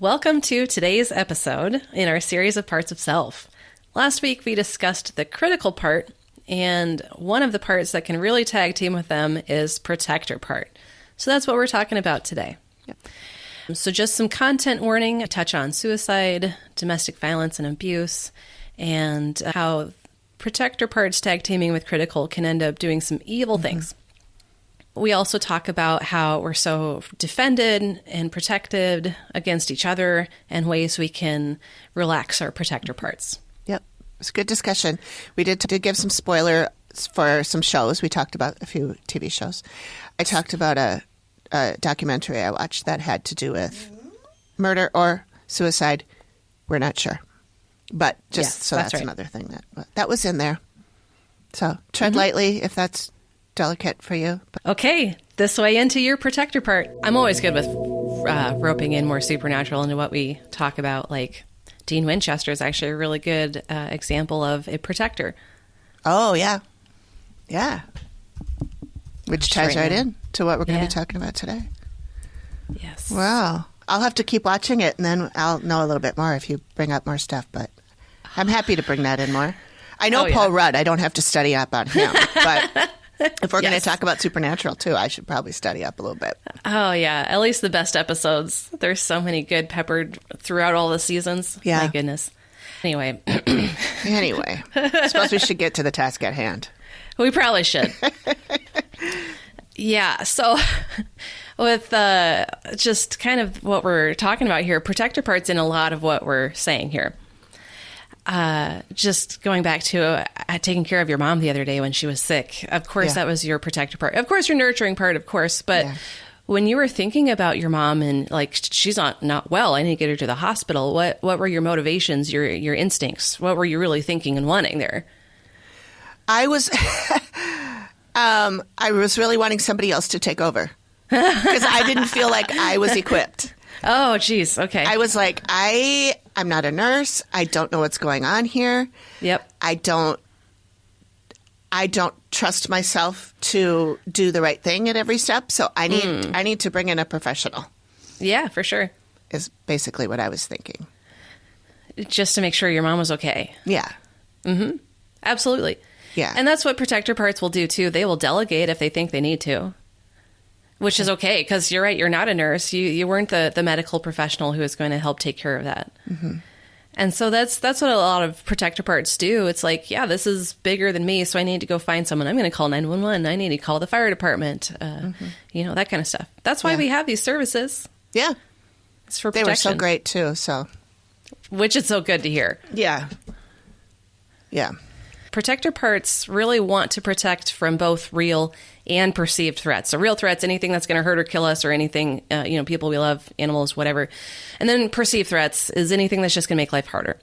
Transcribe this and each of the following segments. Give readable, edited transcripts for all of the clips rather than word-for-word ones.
Welcome to today's episode in our series of Parts of Self. Last week we discussed the critical part, and one of the parts that can really tag team with them is protector part. So that's what we're talking about today. Yep. So just some content warning, I touch on suicide, domestic violence and abuse, and how protector parts tag teaming with critical can end up doing some evil things. We also talk about how we're so defended and protected against each other and ways we can relax our protector parts. Yep. It's a good discussion. We did give some spoilers for some shows. We talked about a few TV shows. I talked about a documentary I watched that had to do with murder or suicide. We're not sure. But that's right. Another thing that was in there. So tread lightly if that's delicate for you. Okay, this way into your protector part. I'm always good with roping in more supernatural into what we talk about. Like Dean Winchester is actually a really good example of a protector. Oh, yeah. Yeah. Which ties right in to what we're going to be talking about today. Yes. Wow. I'll have to keep watching it, and then I'll know a little bit more if you bring up more stuff, but I'm happy to bring that in more. I know Paul Rudd. I don't have to study up on him, but if we're going to talk about supernatural, too, I should probably study up a little bit. Oh, yeah. At least the best episodes. There's so many good peppered throughout all the seasons. Yeah. My goodness. Anyway. I suppose we should get to the task at hand. We probably should. Yeah. So with just kind of what we're talking about here, protector parts in a lot of what we're saying here. Just going back to taking care of your mom the other day when she was sick. Of course, that was your protector part. Of course, your nurturing part, of course. But when you were thinking about your mom and like, she's not well, I need to get her to the hospital. What were your motivations, your instincts? What were you really thinking and wanting there? I was, I was really wanting somebody else to take over because I didn't feel like I was equipped. Oh, geez. Okay. I was like, I'm not a nurse. I don't know what's going on here. Yep. I don't trust myself to do the right thing at every step. So I need to bring in a professional. Yeah, for sure. Is basically what I was thinking. Just to make sure your mom was okay. Yeah. Mm-hmm. Absolutely. Yeah. And that's what protector parts will do too. They will delegate if they think they need to. Which is okay, because you're right, you're not a nurse. You weren't the medical professional who is going to help take care of that. Mm-hmm. And so that's what a lot of protector parts do. It's like, yeah, this is bigger than me, so I need to go find someone. I'm going to call 911. I need to call the fire department, that kind of stuff. That's why we have these services. Yeah. It's for protection. They were so great, too. So, which is so good to hear. Yeah. Yeah. Protector parts really want to protect from both real and perceived threats. So real threats, anything that's going to hurt or kill us or anything, people we love, animals, whatever. And then perceived threats is anything that's just going to make life harder.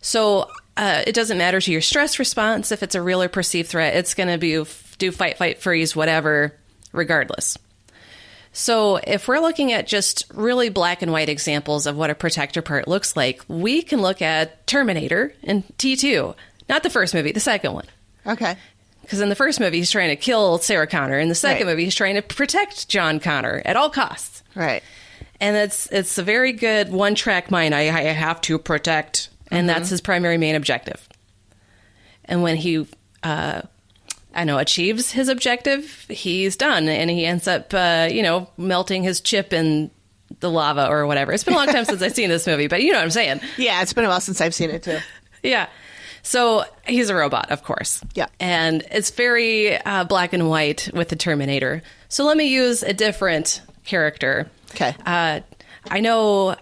So it doesn't matter to your stress response if it's a real or perceived threat. It's going to do fight, freeze, whatever, regardless. So if we're looking at just really black and white examples of what a protector part looks like, we can look at Terminator and T2. Not the first movie, the second one. Okay. Because in the first movie, he's trying to kill Sarah Connor. In the second movie, he's trying to protect John Connor at all costs. Right. And it's a very good one-track mind. I have to protect. And that's his primary main objective. And when he, achieves his objective, he's done. And he ends up, melting his chip in the lava or whatever. It's been a long time since I've seen this movie, but you know what I'm saying. Yeah, it's been a while since I've seen it, too. Yeah. So he's a robot, of course. Yeah. And it's very black and white with the Terminator. So let me use a different character. Okay. I know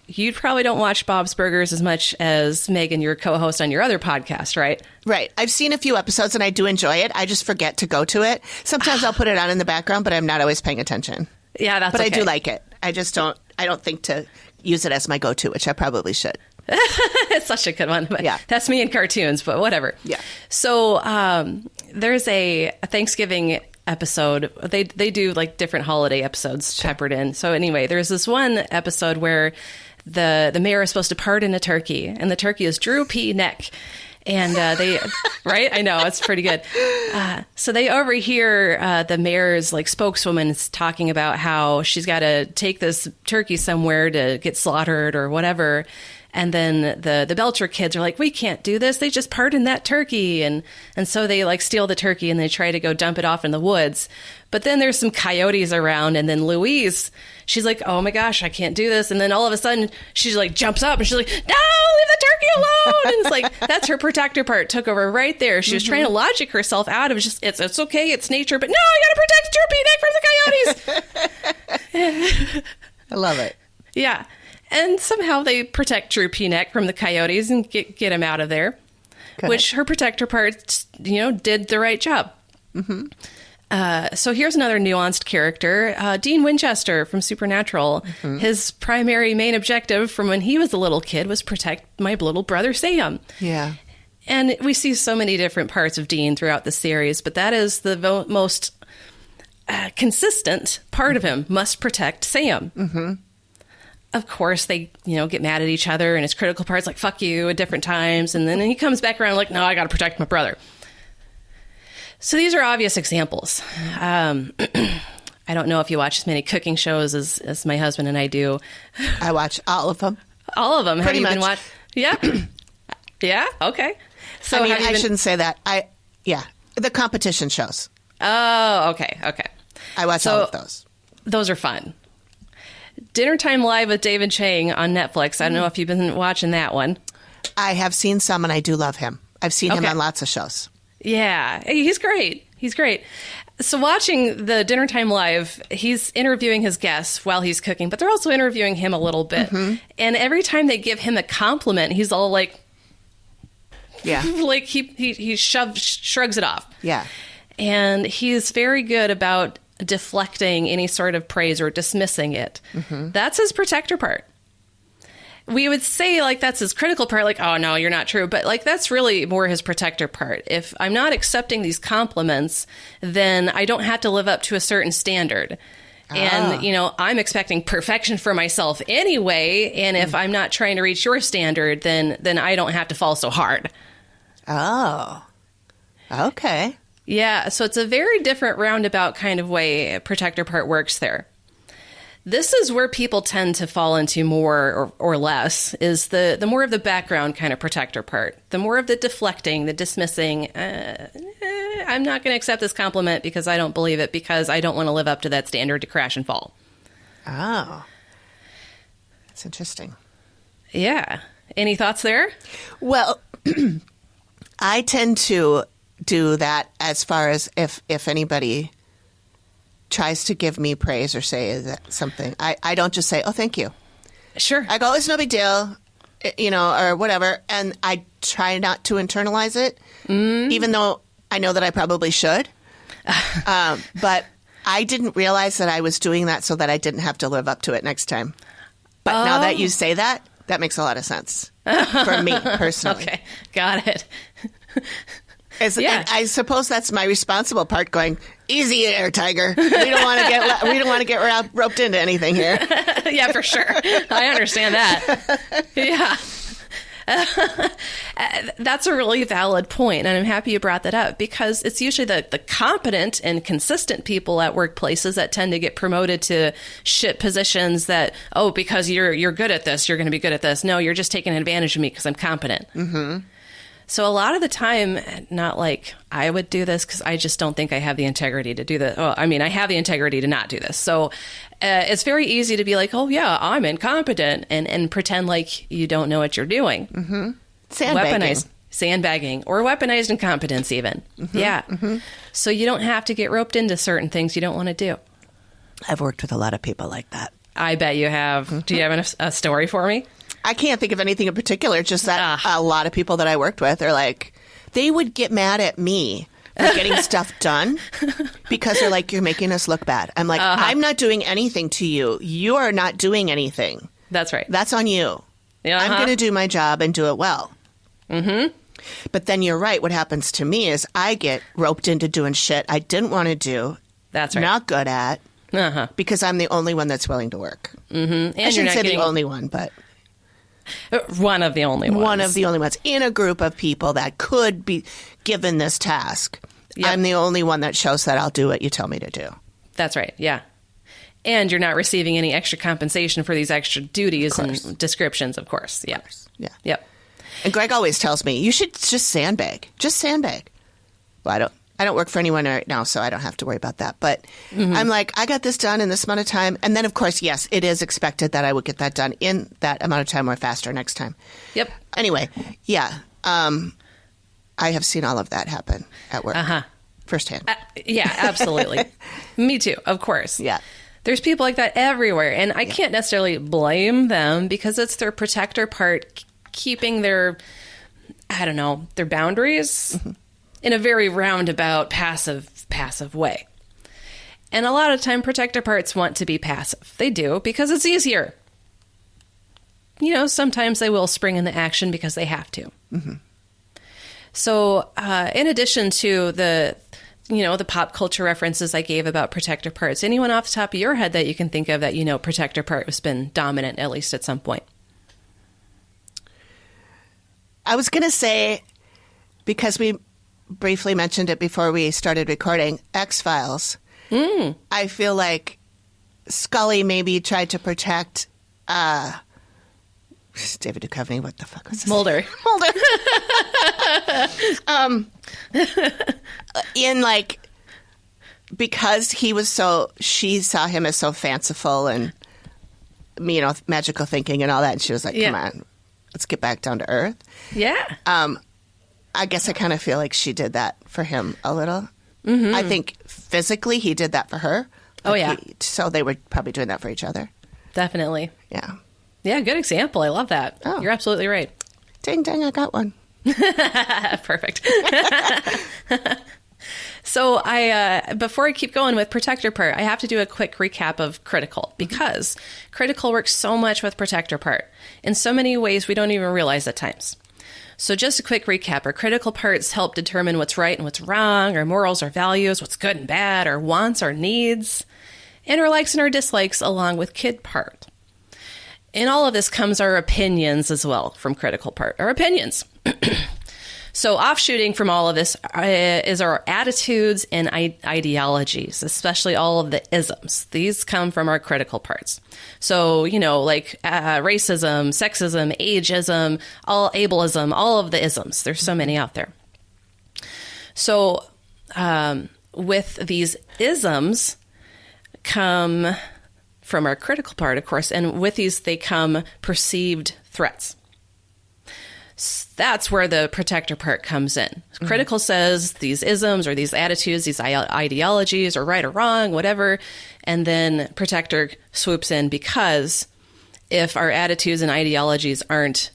you probably don't watch Bob's Burgers as much as Megan, your co-host on your other podcast, right? Right. I've seen a few episodes and I do enjoy it. I just forget to go to it. Sometimes I'll put it on in the background, but I'm not always paying attention. Yeah, that's But okay. I do like it. I don't think to use it as my go-to, which I probably should. It's such a good one. But yeah. That's me in cartoons, but whatever. Yeah. So there's a Thanksgiving episode. They do like different holiday episodes peppered in. So anyway, there's this one episode where the mayor is supposed to pardon a turkey, and the turkey is Drew P. Neck. And they, right? I know, it's pretty good. So they overhear the mayor's like spokeswoman is talking about how she's got to take this turkey somewhere to get slaughtered or whatever. And then the Belcher kids are like, we can't do this. They just pardoned that turkey. And so they like steal the turkey and they try to go dump it off in the woods. But then there's some coyotes around. And then Louise, she's like, oh my gosh, I can't do this. And then all of a sudden she like jumps up and she's like, no, leave the turkey alone. And it's like, that's her protector part took over right there. She was trying to logic herself out of just, it's okay. It's nature. But no, I got to protect Drew Peanut from the coyotes. I love it. Yeah. And somehow they protect Drew Peanut from the coyotes and get him out of there, which her protector part, did the right job. So here's another nuanced character, Dean Winchester from Supernatural. His primary main objective from when he was a little kid was protect my little brother Sam. Yeah. And we see so many different parts of Dean throughout the series, but that is the most consistent part of him, must protect Sam. Of course, they, get mad at each other, and his critical part's like, fuck you, at different times. And then he comes back around like, no, I got to protect my brother. So these are obvious examples. I don't know if you watch as many cooking shows as my husband and I do. I watch all of them. All of them. Pretty Have you much. been watching? Yeah? Yeah? Okay. So I shouldn't say that. The competition shows. Oh, okay. I watch all of those. Those are fun. Dinner Time Live with David Chang on Netflix. I don't know if you've been watching that one. I have seen some, and I do love him. I've seen him on lots of shows. Yeah, he's great. So watching the Dinner Time Live, he's interviewing his guests while he's cooking, but they're also interviewing him a little bit. And every time they give him a compliment, he's all like, like he shrugs it off. Yeah. And he's very good about deflecting any sort of praise or dismissing it. That's his protector part. We would say like that's his critical part, like, oh no, you're not true. But like that's really more his protector part. If I'm not accepting these compliments, then I don't have to live up to a certain standard. And, I'm expecting perfection for myself anyway. And if I'm not trying to reach your standard, then I don't have to fall so hard. Oh, okay. Yeah, so it's a very different roundabout kind of way protector part works there. This is where people tend to fall into more or less, is the more of the background kind of protector part. The more of the deflecting, the dismissing, I'm not going to accept this compliment because I don't believe it, because I don't want to live up to that standard to crash and fall. Oh, that's interesting. Yeah. Any thoughts there? Well, I tend to do that as far as if anybody tries to give me praise or say something. I don't just say, oh, thank you. Sure. I go, it's no big deal, or whatever. And I try not to internalize it, even though I know that I probably should. But I didn't realize that I was doing that so that I didn't have to live up to it next time. But now that you say that, that makes a lot of sense for me personally. Okay. Got it. And I suppose that's my responsible part. Going easy there, Tiger. We don't want to get roped into anything here. Yeah, for sure. I understand that. Yeah. That's a really valid point, and I'm happy you brought that up, because it's usually the competent and consistent people at workplaces that tend to get promoted to shit positions that, oh, because you're good at this, you're going to be good at this. No, you're just taking advantage of me because I'm competent. So a lot of the time, not like I would do this because I just don't think I have the integrity to do this. Oh, I mean, I have the integrity to not do this. So it's very easy to be like, oh, yeah, I'm incompetent, and pretend like you don't know what you're doing. Sandbagging or weaponized incompetence even. So you don't have to get roped into certain things you don't want to do. I've worked with a lot of people like that. I bet you have. Do you have a story for me? I can't think of anything in particular, just that a lot of people that I worked with are like, they would get mad at me for getting stuff done because they're like, you're making us look bad. I'm like, I'm not doing anything to you. You are not doing anything. That's right. That's on you. I'm going to do my job and do it well. But then you're right. What happens to me is I get roped into doing shit I didn't want to do. That's right. Not good at. Because I'm the only one that's willing to work. And I shouldn't say the only one, but... One of the only ones. One of the only ones in a group of people that could be given this task. Yep. I'm the only one that shows that I'll do what you tell me to do. That's right. Yeah. And you're not receiving any extra compensation for these extra duties and descriptions, of course. Yeah. Yeah. Yep. And Greg always tells me, you should just sandbag. Just sandbag. Well, I don't work for anyone right now, so I don't have to worry about that. But I'm like, I got this done in this amount of time. And then, of course, yes, it is expected that I would get that done in that amount of time or faster next time. Yep. Anyway, yeah. I have seen all of that happen at work firsthand. Yeah, absolutely. Me too, of course. Yeah. There's people like that everywhere. And I can't necessarily blame them because it's their protector part keeping their, I don't know, their boundaries in a very roundabout, passive way. And a lot of time, protector parts want to be passive. They do, because it's easier. You know, sometimes they will spring into action because they have to. So, in addition to the pop culture references I gave about protector parts, anyone off the top of your head that you can think of that, protector part has been dominant, at least at some point? I was going to say, because we briefly mentioned it before we started recording, X-Files. I feel like Scully maybe tried to protect David Duchovny. What the fuck was this? Mulder. In because she saw him as so fanciful and, magical thinking and all that. And she was like, come on, let's get back down to earth. Yeah. I guess I kind of feel like she did that for him a little. I think physically he did that for her. Oh, yeah. So they were probably doing that for each other. Definitely. Yeah. Yeah, good example. I love that. Oh. You're absolutely right. Ding, ding, I got one. Perfect. So before I keep going with protector part, I have to do a quick recap of critical, because critical works so much with protector part in so many ways we don't even realize at times. So just a quick recap. Our critical parts help determine what's right and what's wrong, our morals, our values, what's good and bad, our wants, our needs, and our likes and our dislikes, along with kid part. In all of this comes our opinions as well from critical part. Our opinions. So offshooting from all of this is our attitudes and ideologies, especially all of the isms. These come from our critical parts. So, racism, sexism, ageism, ableism, all of the isms. There's so many out there. So with these isms come from our critical part, of course, and with these they come perceived threats. That's where the protector part comes in. Critical says these isms or these attitudes, these ideologies are right or wrong, whatever. And then protector swoops in, because if our attitudes and ideologies aren't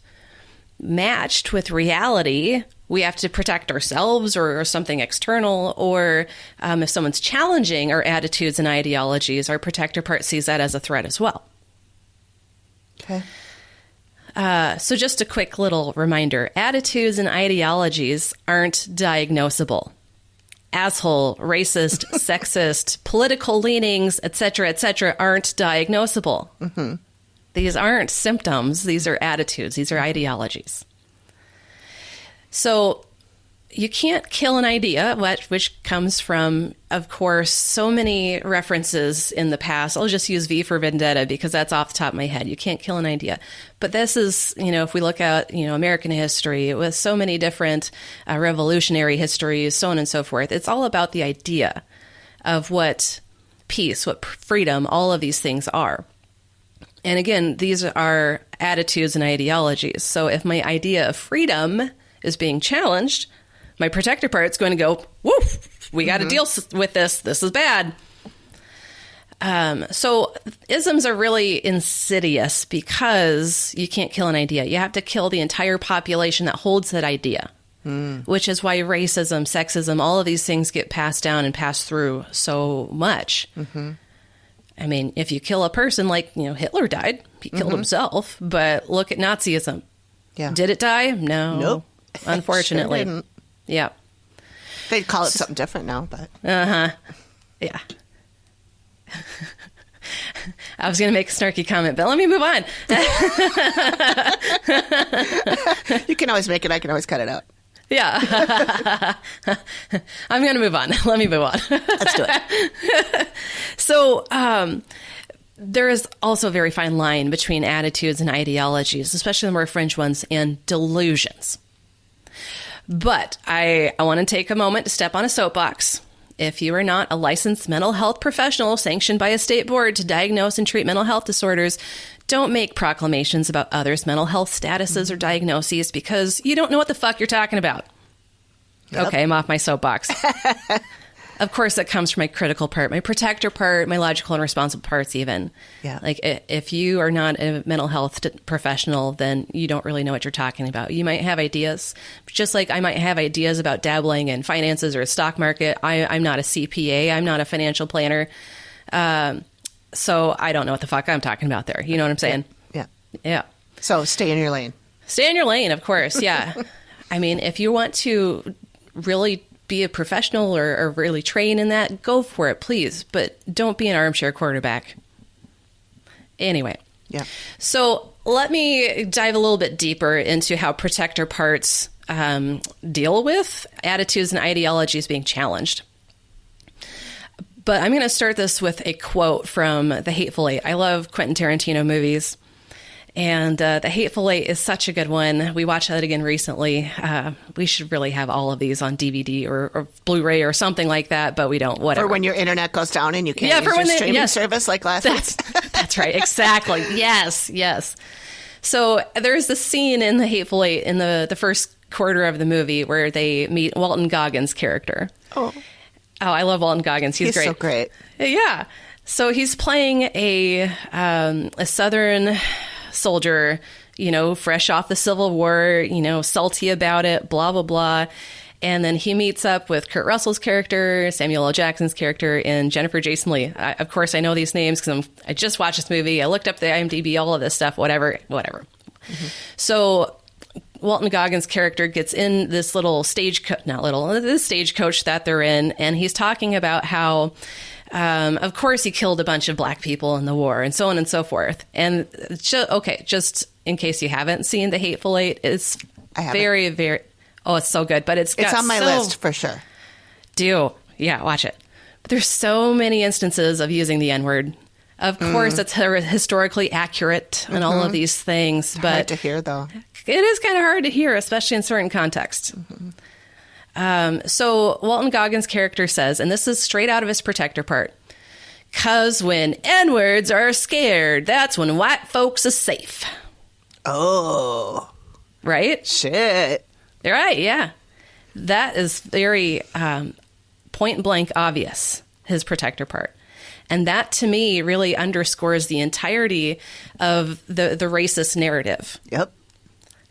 matched with reality, we have to protect ourselves or something external. Or if someone's challenging our attitudes and ideologies, our protector part sees that as a threat as well. Okay. So just a quick little reminder. Attitudes and ideologies aren't diagnosable. Asshole, racist, sexist, political leanings, etc., aren't diagnosable. These aren't symptoms. These are attitudes. These are ideologies. So you can't kill an idea, which comes from, of course, so many references in the past. I'll just use V for Vendetta because that's off the top of my head. You can't kill an idea. But this is, if we look at, American history with so many different revolutionary histories, so on and so forth, it's all about the idea of what peace, what freedom, all of these things are. And again, these are attitudes and ideologies. So if my idea of freedom is being challenged, my protector part's going to go, woof, we got to deal with this. This is bad. So isms are really insidious because you can't kill an idea. You have to kill the entire population that holds that idea, which is why racism, sexism, all of these things get passed down and passed through so much. I mean, if you kill a person like, Hitler died, he killed himself, but look at Nazism. Yeah. Did it die? No. Nope. Unfortunately. Sure didn't. Yeah. They'd call it something different now, but... Yeah. I was going to make a snarky comment, but let me move on. You can always make it. I can always cut it out. Yeah. I'm going to move on. Let me move on. Let's do it. So, there is also a very fine line between attitudes and ideologies, especially the more fringe ones, and delusions. But I want to take a moment to step on a soapbox. If you are not a licensed mental health professional sanctioned by a state board to diagnose and treat mental health disorders, don't make proclamations about others' mental health statuses or diagnoses because you don't know what the fuck you're talking about. Yep. Okay, I'm off my soapbox. Of course, that comes from my critical part, my protector part, my logical and responsible parts even. Yeah. Like, if you are not a mental health professional, then you don't really know what you're talking about. You might have ideas, just like I might have ideas about dabbling in finances or a stock market. I'm not a CPA. I'm not a financial planner. So I don't know what the fuck I'm talking about there. You know what I'm saying? Yeah. Yeah. So stay in your lane. Stay in your lane, of course. Yeah. I mean, if you want to really be a professional or really train in that, go for it, please. But don't be an armchair quarterback. Anyway. Yeah. So let me dive a little bit deeper into how protector parts deal with attitudes and ideologies being challenged. But I'm going to start this with a quote from The Hateful Eight. I love Quentin Tarantino movies. And The Hateful Eight is such a good one. We watched that again recently. We should really have all of these on DVD or Blu-ray or something like that, but we don't. Whatever. Or when your internet goes down and you can't use your streaming service like last week. That's right. Exactly. Yes. So there's the scene in The Hateful Eight in the first quarter of the movie where they meet Walton Goggins' character. Oh, I love Walton Goggins. He's great. So great. Yeah. So he's playing a Southern soldier, fresh off the Civil War, salty about it, blah, blah, blah. And then he meets up with Kurt Russell's character, Samuel L. Jackson's character, and Jennifer Jason Leigh. Of course, I know these names because I just watched this movie. I looked up the IMDb, all of this stuff, whatever. Mm-hmm. So Walton Goggins' character gets in this little stagecoach that they're in, and he's talking about how of course, he killed a bunch of black people in the war and so on and so forth. And just in case you haven't seen The Hateful Eight, it's very, very, it's so good. But it's on my list for sure. Watch it. But there's so many instances of using the N-word. Of course, it's historically accurate and all of these things. But hard to hear, though. It is kind of hard to hear, especially in certain contexts. Mm-hmm. So Walton Goggins' character says, and this is straight out of his protector part, "'Cause when N-words are scared, that's when white folks is safe." Oh. Right? Shit. Right, yeah. That is very point blank obvious, his protector part. And that, to me, really underscores the entirety of the racist narrative. Yep.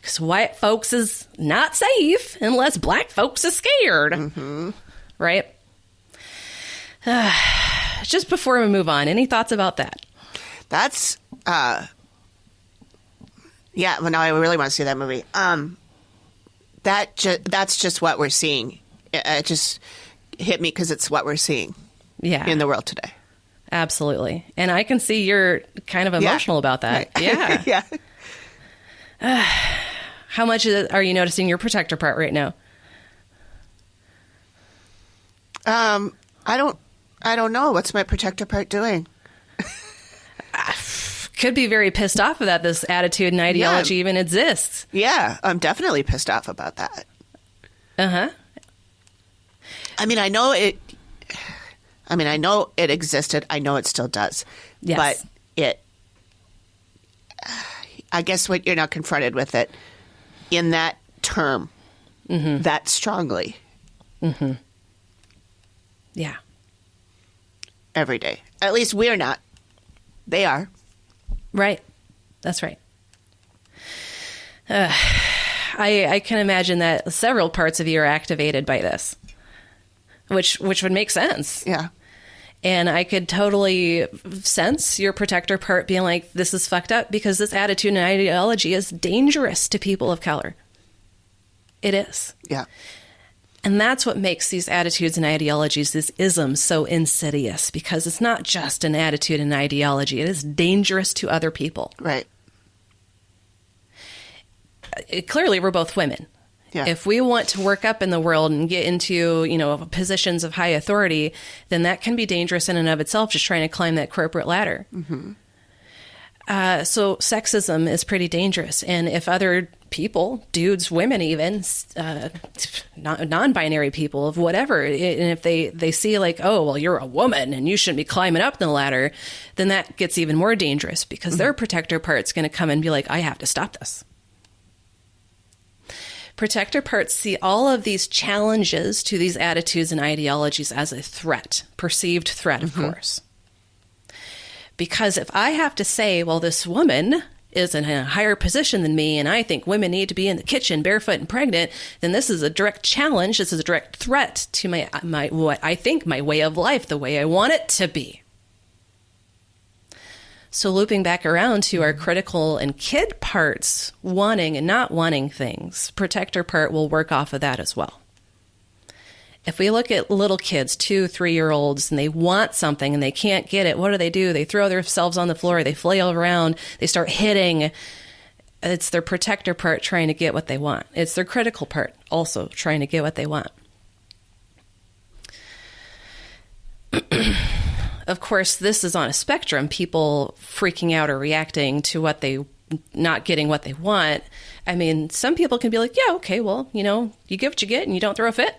Because white folks is not safe unless black folks is scared. Mm-hmm. Right? Just before we move on, any thoughts about that? That's, well, now I really want to see that movie. That's just what we're seeing. It just hit me because it's what we're seeing in the world today. Absolutely. And I can see you're kind of emotional about that. Right. Yeah. Yeah. How much are you noticing your protector part right now? I don't know. What's my protector part doing? Could be very pissed off that this attitude and ideology even exists. Yeah, I'm definitely pissed off about that. Uh-huh. I mean, I know it existed. I know it still does. Yes. But I guess when you're not confronted with it in that term, that strongly. Mm-hmm. Yeah. Every day. At least we're not. They are. Right. That's right. I can imagine that several parts of you are activated by this, which would make sense. Yeah. And I could totally sense your protector part being like, this is fucked up because this attitude and ideology is dangerous to people of color. It is. Yeah. And that's what makes these attitudes and ideologies, these isms, so insidious, because it's not just an attitude and ideology. It is dangerous to other people. Right. Clearly, we're both women. Yeah. If we want to work up in the world and get into, positions of high authority, then that can be dangerous in and of itself, just trying to climb that corporate ladder. Mm-hmm. So sexism is pretty dangerous. And if other people, dudes, women even, non-binary people of whatever, and if they see like, oh, well, you're a woman and you shouldn't be climbing up the ladder, then that gets even more dangerous because their protector part's going to come and be like, I have to stop this. Protector parts see all of these challenges to these attitudes and ideologies as a threat, perceived threat, of course. Because if I have to say, well, this woman is in a higher position than me, and I think women need to be in the kitchen barefoot and pregnant, then this is a direct challenge. This is a direct threat to my what I think my way of life, the way I want it to be. So looping back around to our critical and kid parts, wanting and not wanting things, protector part will work off of that as well. If we look at little kids, 2, 3-year-olds, and they want something and they can't get it, what do? They throw themselves on the floor, they flail around, they start hitting. It's their protector part trying to get what they want. It's their critical part also trying to get what they want. Of course, this is on a spectrum, people freaking out or reacting to not getting what they want. I mean, some people can be like, yeah, okay, well, you get what you get and you don't throw a fit.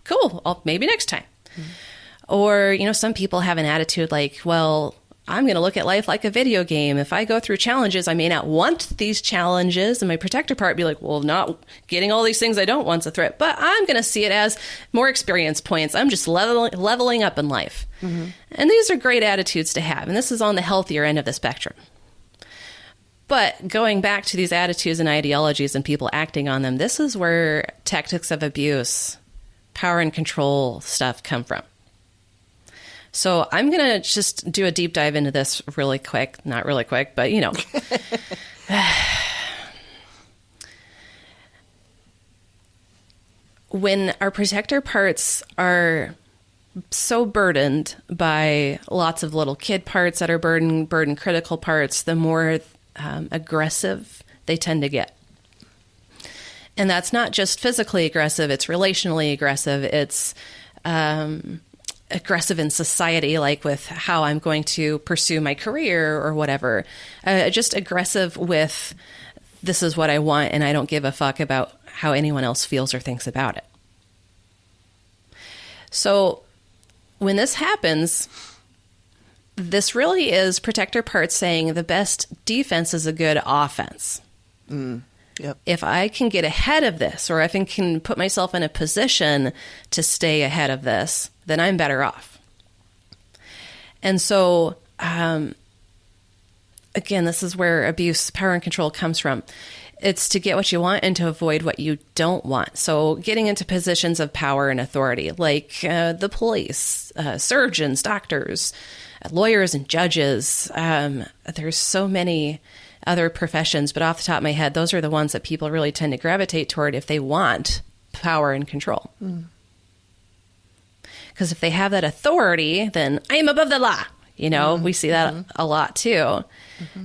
Cool, maybe next time. Mm-hmm. Or, some people have an attitude like, well, I'm going to look at life like a video game. If I go through challenges, I may not want these challenges. And my protector part be like, well, not getting all these things I don't want's a threat. But I'm going to see it as more experience points. I'm just leveling up in life. Mm-hmm. And these are great attitudes to have. And this is on the healthier end of the spectrum. But going back to these attitudes and ideologies and people acting on them, this is where tactics of abuse, power and control stuff come from. So I'm going to just do a deep dive into this really quick. Not really quick, but when our protector parts are so burdened by lots of little kid parts that are burden critical parts, the more aggressive they tend to get. And that's not just physically aggressive, it's relationally aggressive. It's aggressive in society, like with how I'm going to pursue my career or whatever. Just aggressive with, this is what I want and I don't give a fuck about how anyone else feels or thinks about it. So when this happens, this really is protector parts saying the best defense is a good offense. Yep. If I can get ahead of this, or if I can put myself in a position to stay ahead of this, then I'm better off. And so, again, this is where abuse, power, and control comes from. It's to get what you want and to avoid what you don't want. So getting into positions of power and authority, like the police, surgeons, doctors, lawyers, and judges. There's so many other professions, but off the top of my head, those are the ones that people really tend to gravitate toward if they want power and control. Because if they have that authority, then I am above the law. We see that a lot too,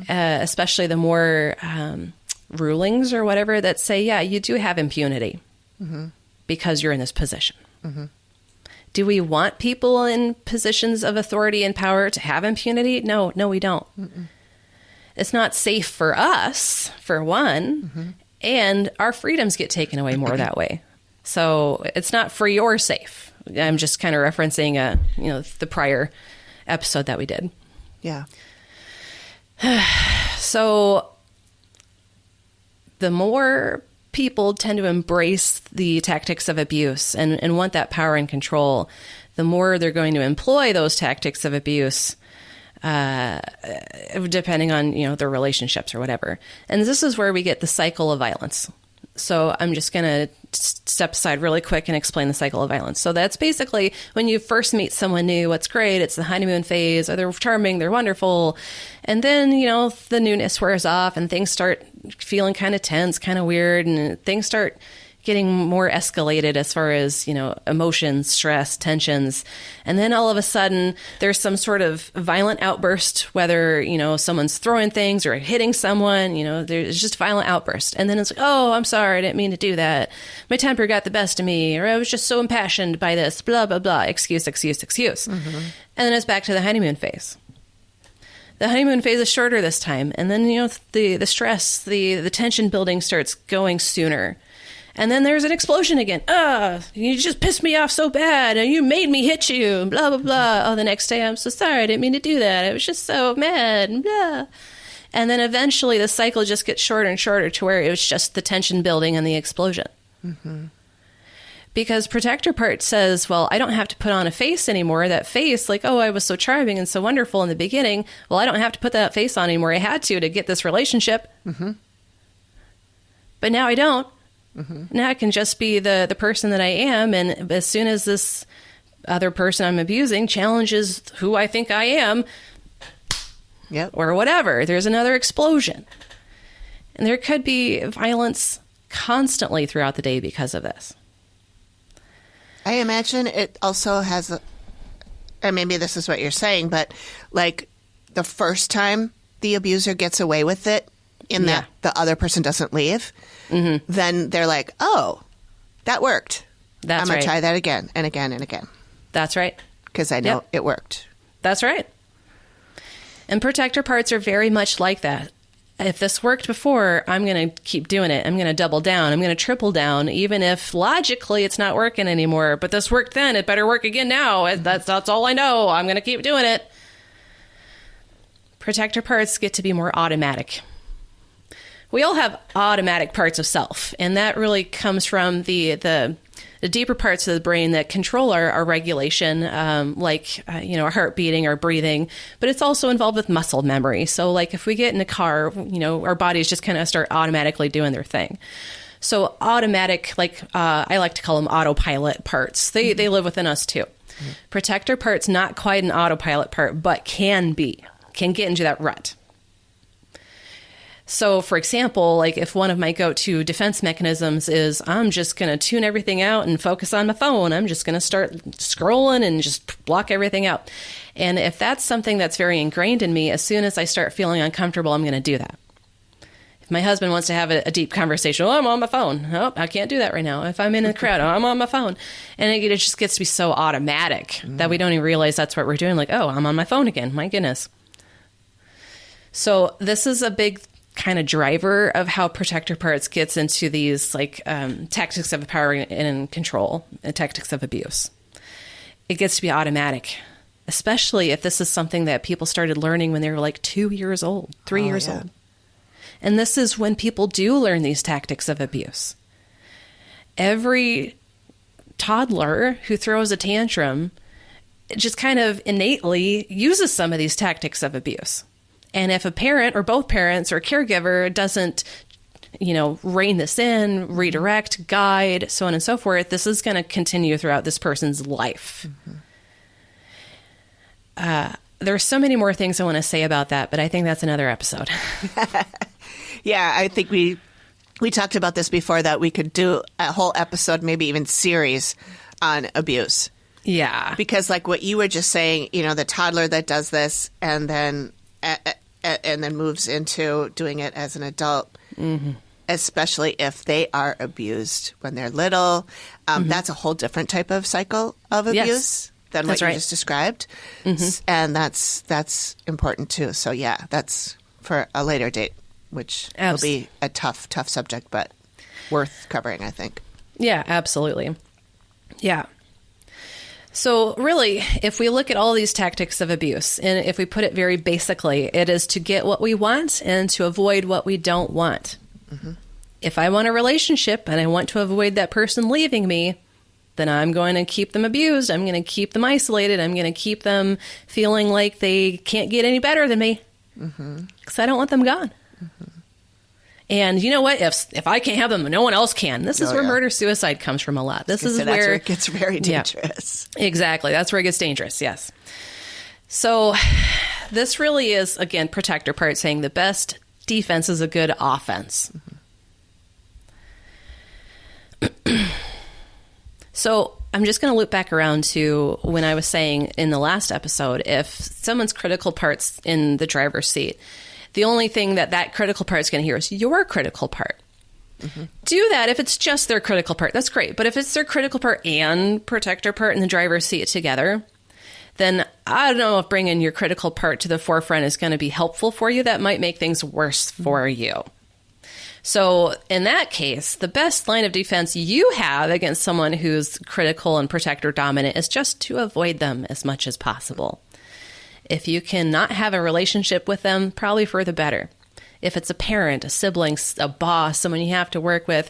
especially the more rulings or whatever that say, yeah, you do have impunity because you're in this position. Do we want people in positions of authority and power to have impunity? No, we don't. It's not safe for us, for one, and our freedoms get taken away more that way. So it's not free or safe. I'm just kind of referencing, the prior episode that we did. Yeah. So the more people tend to embrace the tactics of abuse and want that power and control, the more they're going to employ those tactics of abuse, depending on, their relationships or whatever. And this is where we get the cycle of violence. So I'm just going to step aside really quick and explain the cycle of violence. So that's basically when you first meet someone new, what's great, it's the honeymoon phase, or they're charming, they're wonderful. And then, the newness wears off and things start feeling kind of tense, kind of weird, and things start getting more escalated as far as, emotions, stress, tensions. And then all of a sudden there's some sort of violent outburst, whether, someone's throwing things or hitting someone, there's just violent outburst. And then it's like, oh, I'm sorry, I didn't mean to do that. My temper got the best of me, or I was just so impassioned by this, blah, blah, blah, excuse. And then it's back to the honeymoon phase. The honeymoon phase is shorter this time. And then, the stress, the tension building starts going sooner. And then there's an explosion again. You just pissed me off so bad, and you made me hit you, blah, blah, blah. Oh, the next day, I'm so sorry, I didn't mean to do that. I was just so mad, blah. And then eventually the cycle just gets shorter and shorter to where it was just the tension building and the explosion. Mm-hmm. Because protector part says, well, I don't have to put on a face anymore. That face, like, oh, I was so charming and so wonderful in the beginning. Well, I don't have to put that face on anymore. I had to get this relationship. Mm-hmm. But now I don't. Mm-hmm. Now I can just be the person that I am. And as soon as this other person I'm abusing challenges who I think I am, or whatever, there's another explosion. And there could be violence constantly throughout the day because of this. I imagine it also has, and maybe this is what you're saying, but like the first time the abuser gets away with it in that the other person doesn't leave, then they're like, oh, that worked. I'm going to try that again and again and again. That's right. Because I know it worked. That's right. And protector parts are very much like that. If this worked before, I'm going to keep doing it. I'm going to double down. I'm going to triple down, even if logically it's not working anymore. But this worked then. It better work again now. That's all I know. I'm going to keep doing it. Protector parts get to be more automatic. We all have automatic parts of self, and that really comes from the deeper parts of the brain that control our regulation, our heart beating, our breathing, but it's also involved with muscle memory. So like if we get in a car, our bodies just kind of start automatically doing their thing. So automatic, I like to call them autopilot parts. They live within us too. Mm-hmm. Protector parts, not quite an autopilot part, but can get into that rut. So, for example, like if one of my go-to defense mechanisms is I'm just going to tune everything out and focus on my phone, I'm just going to start scrolling and just block everything out. And if that's something that's very ingrained in me, as soon as I start feeling uncomfortable, I'm going to do that. If my husband wants to have a deep conversation, I'm on my phone. Oh, I can't do that right now. If I'm in a crowd, I'm on my phone. And it just gets to be so automatic that we don't even realize that's what we're doing. Like, oh, I'm on my phone again. My goodness. So this is a big kind of driver of how protector parts gets into these tactics of power and control and tactics of abuse. It gets to be automatic, especially if this is something that people started learning when they were like 2 years old, 3 years old. And this is when people do learn these tactics of abuse. Every toddler who throws a tantrum just kind of innately uses some of these tactics of abuse. And if a parent or both parents or a caregiver doesn't, rein this in, redirect, guide, so on and so forth, this is going to continue throughout this person's life. Mm-hmm. There are so many more things I want to say about that, but I think that's another episode. Yeah, I think we talked about this before, that we could do a whole episode, maybe even series on abuse. Yeah. Because like what you were just saying, the toddler that does this and then moves into doing it as an adult, especially if they are abused when they're little. That's a whole different type of cycle of abuse than what you just described. Mm-hmm. And that's important too. So yeah, that's for a later date, which will be a tough subject, but worth covering, I think. Yeah, absolutely. Yeah. So really, if we look at all these tactics of abuse, and if we put it very basically, it is to get what we want and to avoid what we don't want. Mm-hmm. If I want a relationship and I want to avoid that person leaving me, then I'm going to keep them abused. I'm going to keep them isolated. I'm going to keep them feeling like they can't get any better than me because I don't want them gone. Mm-hmm. And you know what? If I can't have them, no one else can. This is where murder-suicide comes from a lot. That's where it gets very dangerous. Yeah, exactly. That's where it gets dangerous, yes. So this really is, again, protector part saying the best defense is a good offense. So I'm just going to loop back around to when I was saying in the last episode, if someone's critical part's in the driver's seat, the only thing that critical part is going to hear is your critical part. Mm-hmm. Do that if it's just their critical part. That's great. But if it's their critical part and protector part in the driver's seat together, then I don't know if bringing your critical part to the forefront is going to be helpful for you. That might make things worse for you. So in that case, the best line of defense you have against someone who's critical and protector dominant is just to avoid them as much as possible. If you cannot have a relationship with them, probably for the better. If it's a parent, a sibling, a boss, someone you have to work with,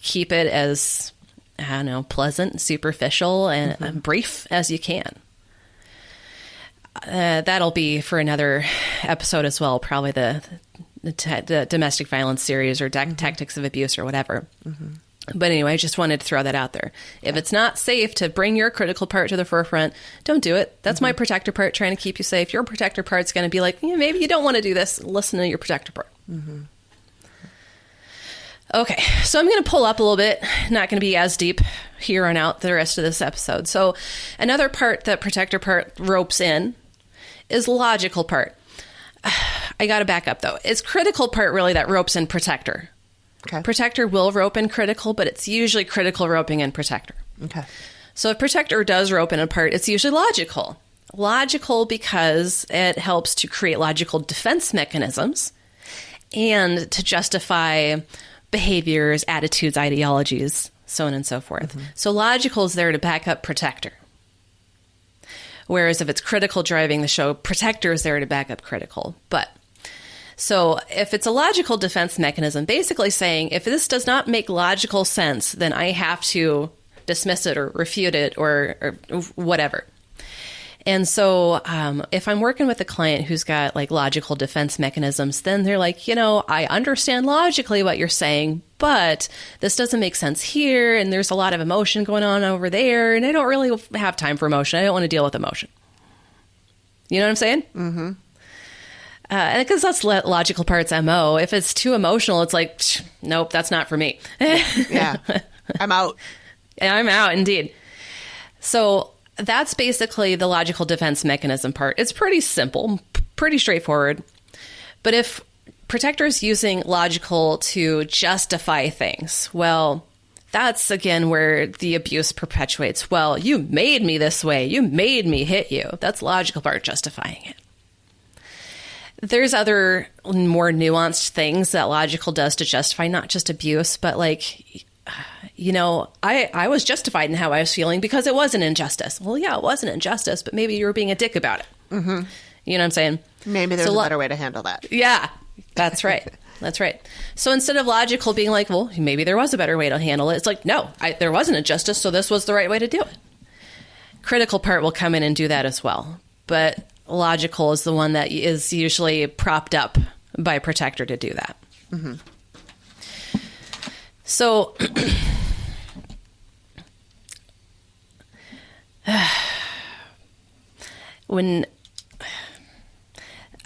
keep it as, I don't know, pleasant, superficial, and brief as you can. That'll be for another episode as well, probably the domestic violence series or tactics of abuse or whatever. Mm-hmm. But anyway, I just wanted to throw that out there. If it's not safe to bring your critical part to the forefront, don't do it. That's my protector part trying to keep you safe. Your protector part's going to be like, maybe you don't want to do this. Listen to your protector part. Mm-hmm. Okay, so I'm going to pull up a little bit. Not going to be as deep here on out the rest of this episode. So another part that protector part ropes in is logical part. I got to back up, though. It's critical part, really, that ropes in protector. Okay. Protector will rope in critical, but it's usually critical roping in protector. Okay. So if protector does rope in a part, it's usually logical. Logical because it helps to create logical defense mechanisms and to justify behaviors, attitudes, ideologies, so on and so forth. Mm-hmm. So logical is there to back up protector. Whereas if it's critical driving the show, protector is there to back up critical. But so if it's a logical defense mechanism, basically saying if this does not make logical sense, then I have to dismiss it or refute it or whatever. And so if I'm working with a client who's got like logical defense mechanisms, then they're like, I understand logically what you're saying, but this doesn't make sense here. And there's a lot of emotion going on over there. And I don't really have time for emotion. I don't want to deal with emotion. You know what I'm saying? Mm-hmm. Because that's logical part's MO. If it's too emotional, it's like, nope, that's not for me. Yeah. I'm out. I'm out, indeed. So that's basically the logical defense mechanism part. It's pretty simple, pretty straightforward. But if protector is using logical to justify things, well, that's again where the abuse perpetuates. Well, you made me this way. You made me hit you. That's logical part justifying it. There's other more nuanced things that logical does to justify not just abuse, but like, I was justified in how I was feeling because it was an injustice. Well, yeah, it was an injustice, but maybe you were being a dick about it. Mm-hmm. You know what I'm saying? Maybe there's a better way to handle that. Yeah, that's right. That's right. So instead of logical being like, well, maybe there was a better way to handle it, it's like, no, there wasn't injustice, so this was the right way to do it. Critical part will come in and do that as well. But logical is the one that is usually propped up by protector to do that. Mm-hmm. So when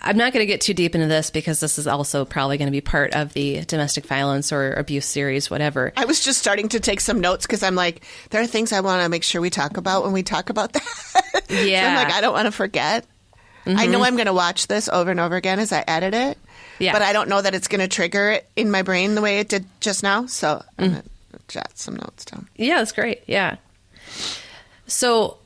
I'm not going to get too deep into this because this is also probably going to be part of the domestic violence or abuse series, whatever. I was just starting to take some notes because I'm like, there are things I want to make sure we talk about when we talk about that. Yeah. So I'm like, I don't want to forget. Mm-hmm. I know I'm going to watch this over and over again as I edit it. Yeah. But I don't know that it's going to trigger it in my brain the way it did just now. So I'm going to jot some notes down. Yeah, that's great. Yeah. So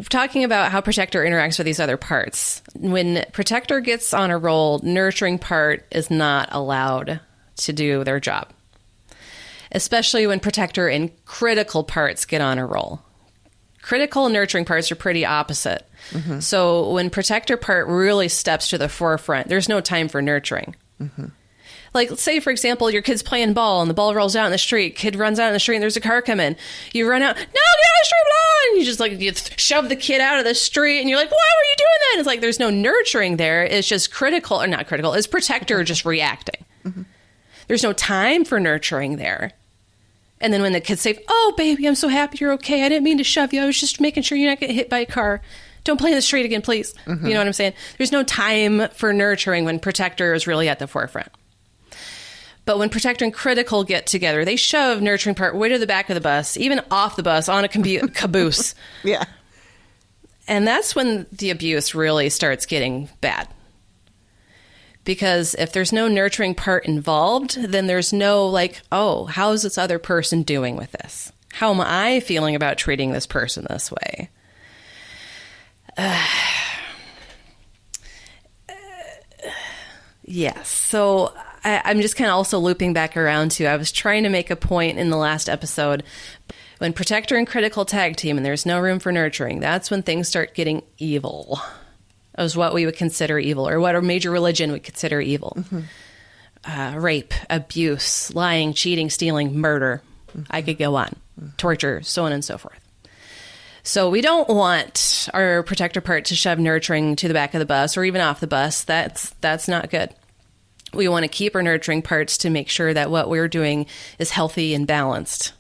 talking about how protector interacts with these other parts. When protector gets on a roll, nurturing part is not allowed to do their job. Especially when protector and critical parts get on a roll. Critical and nurturing parts are pretty opposite. Mm-hmm. So when protector part really steps to the forefront, there's no time for nurturing. Mm-hmm. Like, say, for example, your kid's playing ball and the ball rolls out in the street. Kid runs out in the street and there's a car coming. You run out, no, get out of the street, blah! And you just like, you shove the kid out of the street and you're like, why were you doing that? And it's like, there's no nurturing there. It's just critical, or not critical, it's protector just reacting. Mm-hmm. There's no time for nurturing there. And then when the kid's safe, oh, baby, I'm so happy you're okay. I didn't mean to shove you. I was just making sure you're not getting hit by a car. Don't play in the street again, please. Mm-hmm. You know what I'm saying? There's no time for nurturing when protector is really at the forefront. But when protector and critical get together, they shove nurturing part way to the back of the bus, even off the bus on a caboose. Yeah. And that's when the abuse really starts getting bad. Because if there's no nurturing part involved, then there's no like, oh, how's this other person doing with this? How am I feeling about treating this person this way? Yes. So I'm just kind of also looping back around to, I was trying to make a point in the last episode. When protector and critical tag team and there's no room for nurturing, that's when things start getting evil. Is what we would consider evil, or what a major religion would consider evil. Rape, abuse, lying, cheating, stealing, murder. I could go on. Torture, so on and so forth. So we don't want our protector part to shove nurturing to the back of the bus or even off the bus. That's not good. We want to keep our nurturing parts to make sure that what we're doing is healthy and balanced.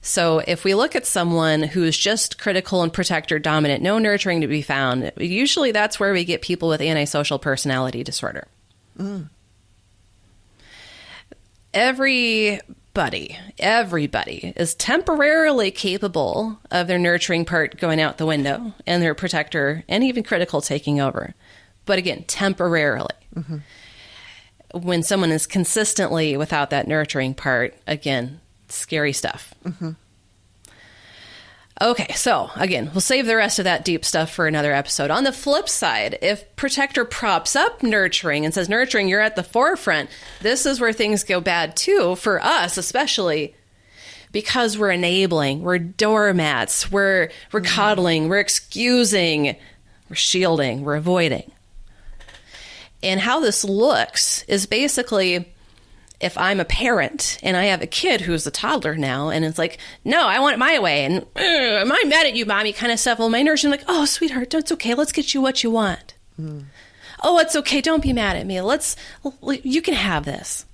So if we look at someone who's just critical and protector dominant, no nurturing to be found, usually that's where we get people with antisocial personality disorder. Everybody is temporarily capable of their nurturing part going out the window and their protector and even critical taking over. But again, temporarily. When someone is consistently without that nurturing part, again, scary stuff. Okay, so again, we'll save the rest of that deep stuff for another episode. On the flip side, if protector props up nurturing and says, nurturing, you're at the forefront, this is where things go bad too, for us especially, because we're enabling, we're doormats, we're coddling, we're excusing, we're shielding, we're avoiding. And how this looks is basically, if I'm a parent and I have a kid who's a toddler now, and it's like, no, I want it my way, and am I mad at you, mommy, kind of stuff. Well, my nurse, I'm like, oh, sweetheart, it's okay. Let's get you what you want. Oh, it's okay. Don't be mad at me. You can have this.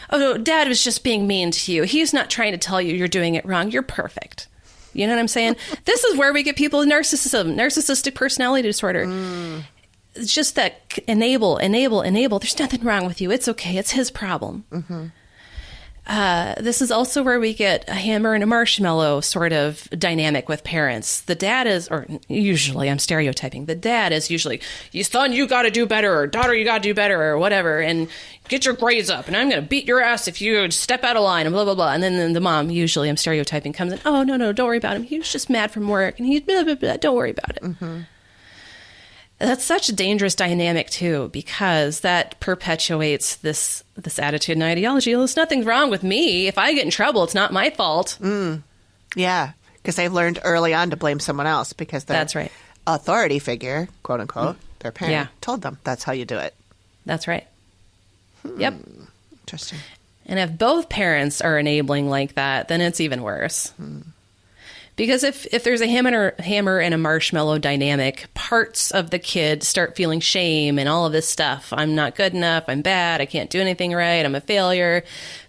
Oh, no, Dad was just being mean to you. He's not trying to tell you you're doing it wrong. You're perfect. You know what I'm saying? This is where we get people with narcissistic personality disorder. It's just that enable. There's nothing wrong with you. It's okay. It's his problem. This is also where we get a hammer and a marshmallow sort of dynamic with parents. The dad is, or usually I'm stereotyping, the dad is usually, son, you got to do better, or daughter, you got to do better, or whatever, and get your grades up, and I'm going to beat your ass if you step out of line, and blah, blah, blah. And then the mom, usually I'm stereotyping, comes in, oh, no, don't worry about him. He was just mad from work, and he blah, blah, blah. Don't worry about it. That's such a dangerous dynamic, too, because that perpetuates this attitude and ideology. Well, there's nothing wrong with me. If I get in trouble, it's not my fault. Yeah, because they've learned early on to blame someone else because that's right. Authority figure, quote unquote, their parent told them that's how you do it. That's right. Yep. Interesting. And if both parents are enabling like that, then it's even worse. Because if there's a hammer and a marshmallow dynamic, parts of the kid start feeling shame and all of this stuff. I'm not good enough. I'm bad. I can't do anything right. I'm a failure.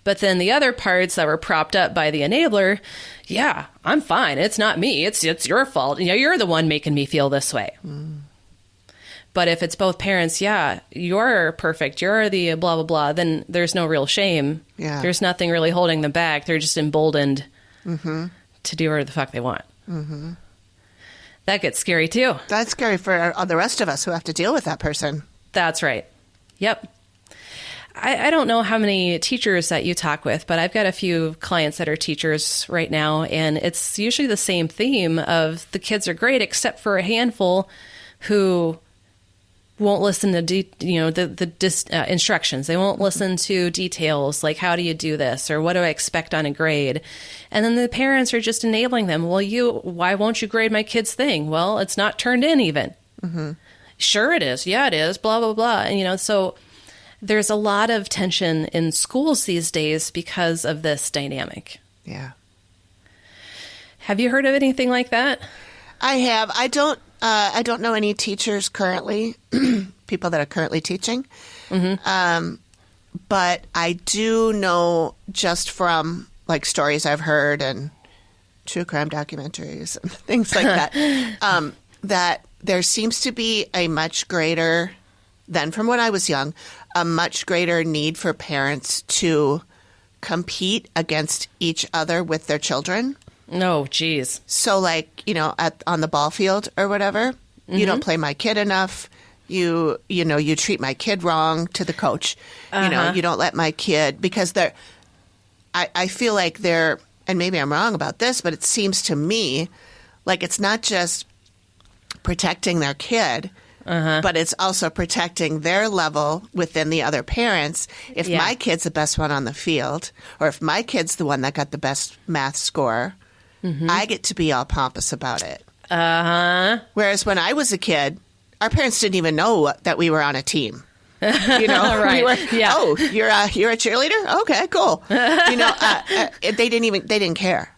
But then the other parts that were propped up by the enabler, yeah, I'm fine. It's not me. It's your fault. You know, you're the one making me feel this way. But if it's both parents, yeah, you're perfect. You're the blah, blah, blah. Then there's no real shame. Yeah. There's nothing really holding them back. They're just emboldened. To do whatever the fuck they want. That gets scary too. That's scary for the rest of us who have to deal with that person. That's right. Yep. I don't know how many teachers that you talk with, but I've got a few clients that are teachers right now, and it's usually the same theme of the kids are great except for a handful who won't listen to the instructions. They won't listen to details like, how do you do this, or what do I expect on a grade? And then the parents are just enabling them. Well, why won't you grade my kid's thing? Well, it's not turned in even. Sure it is. Yeah, it is. Blah, blah, blah. And, so there's a lot of tension in schools these days because of this dynamic. Yeah. Have you heard of anything like that? I have. I don't know any teachers currently, people that are currently teaching. But I do know just from like stories I've heard and true crime documentaries and things like that, that there seems to be a much greater then from when I was young, a much greater need for parents to compete against each other with their children. Oh, geez. So like, on the ball field or whatever, you don't play my kid enough. You treat my kid wrong to the coach. You don't let my kid, because I feel like they're, and maybe I'm wrong about this, but it seems to me like it's not just protecting their kid, but it's also protecting their level within the other parents. If my kid's the best one on the field, or if my kid's the one that got the best math score, I get to be all pompous about it. Whereas when I was a kid, our parents didn't even know that we were on a team. Right. Oh, you're a cheerleader? Okay, cool. They didn't care.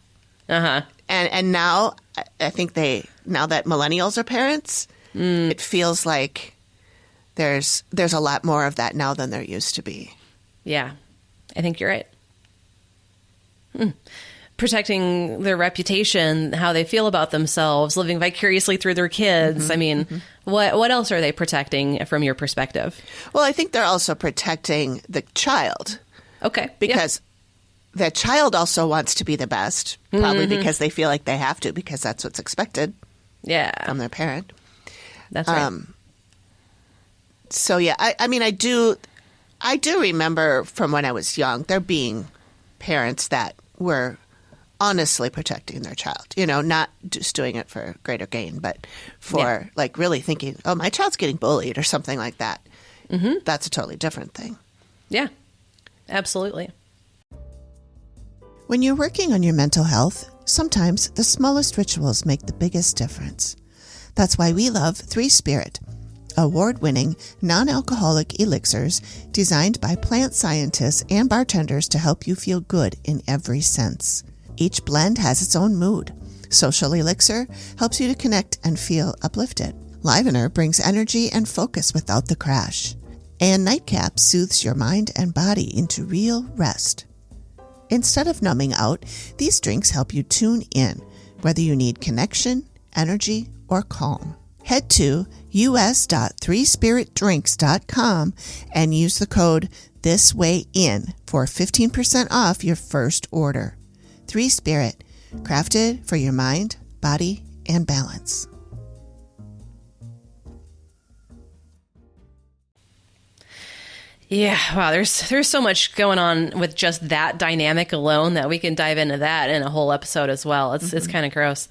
And now I think now that millennials are parents, it feels like there's a lot more of that now than there used to be. Yeah, I think you're right. Protecting their reputation, how they feel about themselves, living vicariously through their kids. I mean, what else are they protecting from your perspective? Well, I think they're also protecting the child. Okay. Because the child also wants to be the best, probably because they feel like they have to, because that's what's expected from their parent. That's right. So, yeah, I do remember from when I was young, there being parents that were honestly protecting their child, not just doing it for greater gain, but for like really thinking, oh, my child's getting bullied or something like that. That's a totally different thing. Yeah, absolutely. When you're working on your mental health, sometimes the smallest rituals make the biggest difference. That's why we love 3 Spirit, award-winning non-alcoholic elixirs designed by plant scientists and bartenders to help you feel good in every sense. Each blend has its own mood. Social Elixir helps you to connect and feel uplifted. Livener brings energy and focus without the crash. And Nightcap soothes your mind and body into real rest. Instead of numbing out, these drinks help you tune in, whether you need connection, energy, or calm. Head to us.3spiritdrinks.com and use the code THISWAYIN for 15% off your first order. 3 Spirit, crafted for your mind, body, and balance. Yeah, wow, there's so much going on with just that dynamic alone that we can dive into that in a whole episode as well. It's kind of gross,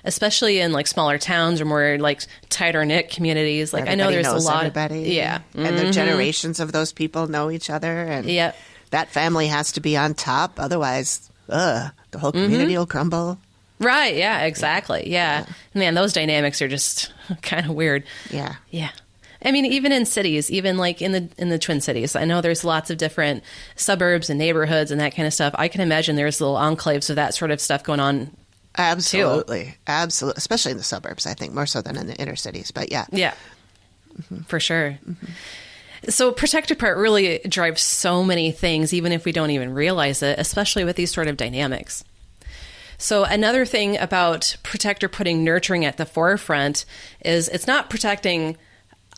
especially in like smaller towns or more like tighter knit communities. Like Everybody I know there's knows a lot everybody, and the generations of those people know each other, and that family has to be on top, otherwise the whole community will crumble. Right, yeah, exactly. Yeah. Man, those dynamics are just kind of weird. Yeah. I mean, even in cities, even like in the Twin Cities, I know there's lots of different suburbs and neighborhoods and that kind of stuff. I can imagine there's little enclaves of that sort of stuff going on. Absolutely. Absolutely. Especially in the suburbs, I think, more so than in the inner cities. But yeah. Yeah, for sure. So protector part really drives so many things, even if we don't even realize it, especially with these sort of dynamics. So another thing about protector putting nurturing at the forefront is it's not protecting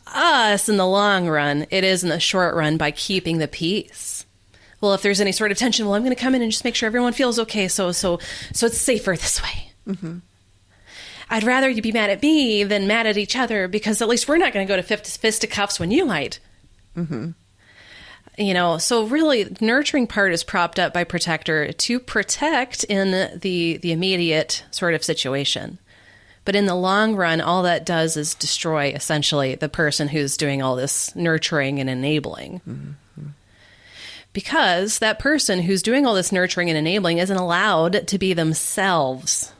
us in the long run. It is in the short run by keeping the peace. Well, if there's any sort of tension, well, I'm going to come in and just make sure everyone feels okay. So it's safer this way. I'd rather you be mad at me than mad at each other, because at least we're not going to go to fisticuffs when you might. So really nurturing part is propped up by protector to protect in the immediate sort of situation. But in the long run, all that does is destroy, essentially, the person who's doing all this nurturing and enabling. Because that person who's doing all this nurturing and enabling isn't allowed to be themselves.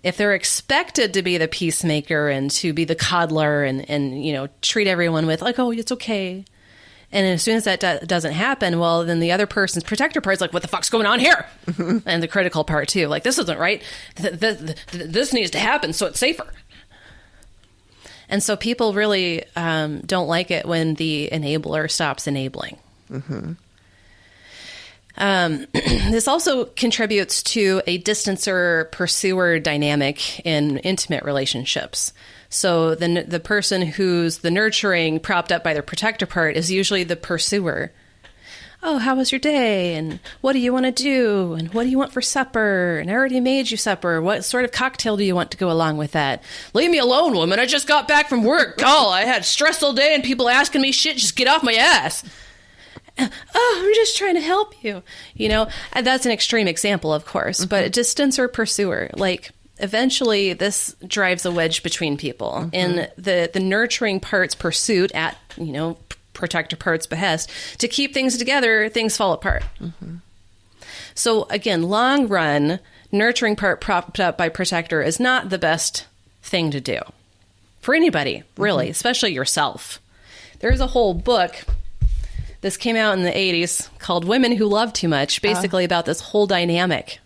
If they're expected to be the peacemaker and to be the coddler and treat everyone with, like, oh, it's okay. And as soon as that doesn't happen, well, then the other person's protector part's like, what the fuck's going on here? And the critical part, too. Like, this isn't right. This needs to happen so it's safer. And so people really don't like it when the enabler stops enabling. This also contributes to a distancer-pursuer dynamic in intimate relationships. So the person who's the nurturing, propped up by their protector part, is usually the pursuer. Oh, how was your day? And what do you want to do? And what do you want for supper? And I already made you supper. What sort of cocktail do you want to go along with that? Leave me alone, woman. I just got back from work. Oh, I had a stressful day and people asking me shit. Just get off my ass. Oh, I'm just trying to help you. You know, and that's an extreme example, of course, but a distancer pursuer, like eventually this drives a wedge between people in the nurturing part's pursuit at, you know, protector part's behest to keep things together. Things fall apart. So again, long run, nurturing part propped up by protector is not the best thing to do for anybody, really, especially yourself. There's a whole book. This came out in the 80s called Women Who Love Too Much, basically about this whole dynamic.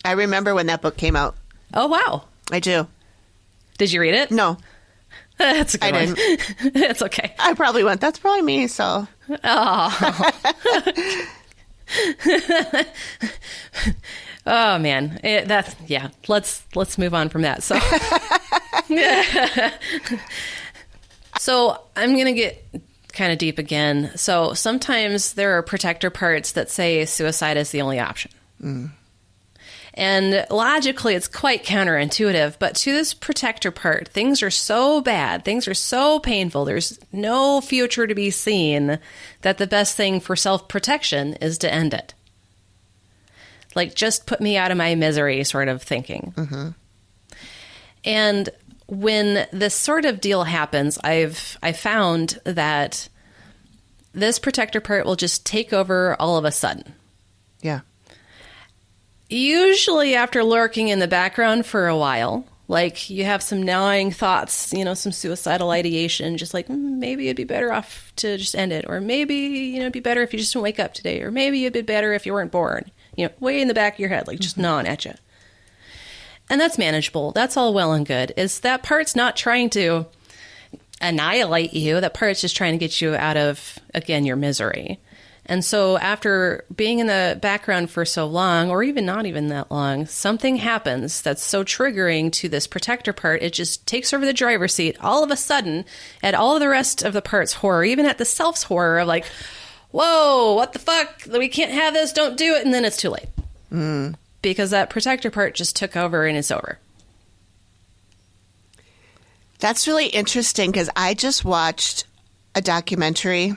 I remember when that book came out. Oh, wow. I do. Did you read it? No. That's a good one. It's okay. I probably went, that's probably me, so. Oh. Oh, man. Let's move on from that. So I'm going to get kind of deep again. So sometimes there are protector parts that say suicide is the only option. And logically, it's quite counterintuitive. But to this protector part, things are so bad, things are so painful, there's no future to be seen, that the best thing for self-protection is to end it. Like, just put me out of my misery sort of thinking. And when this sort of deal happens, I found that this protector part will just take over all of a sudden. Yeah. Usually after lurking in the background for a while, like you have some gnawing thoughts, you know, some suicidal ideation, just like, maybe it'd be better off to just end it. Or maybe, you know, it'd be better if you just didn't wake up today. Or maybe it'd be better if you weren't born. You know, way in the back of your head, like just gnawing at you. And that's manageable. That's all well and good. Is that part's not trying to annihilate you. That part's just trying to get you out of, again, your misery. And so after being in the background for so long, or even not even that long, something happens that's so triggering to this protector part, it just takes over the driver's seat all of a sudden at all of the rest of the part's horror, even at the self's horror of like, whoa, what the fuck? We can't have this. Don't do it. And then it's too late. Because that protector part just took over and it's over. That's really interesting because I just watched a documentary,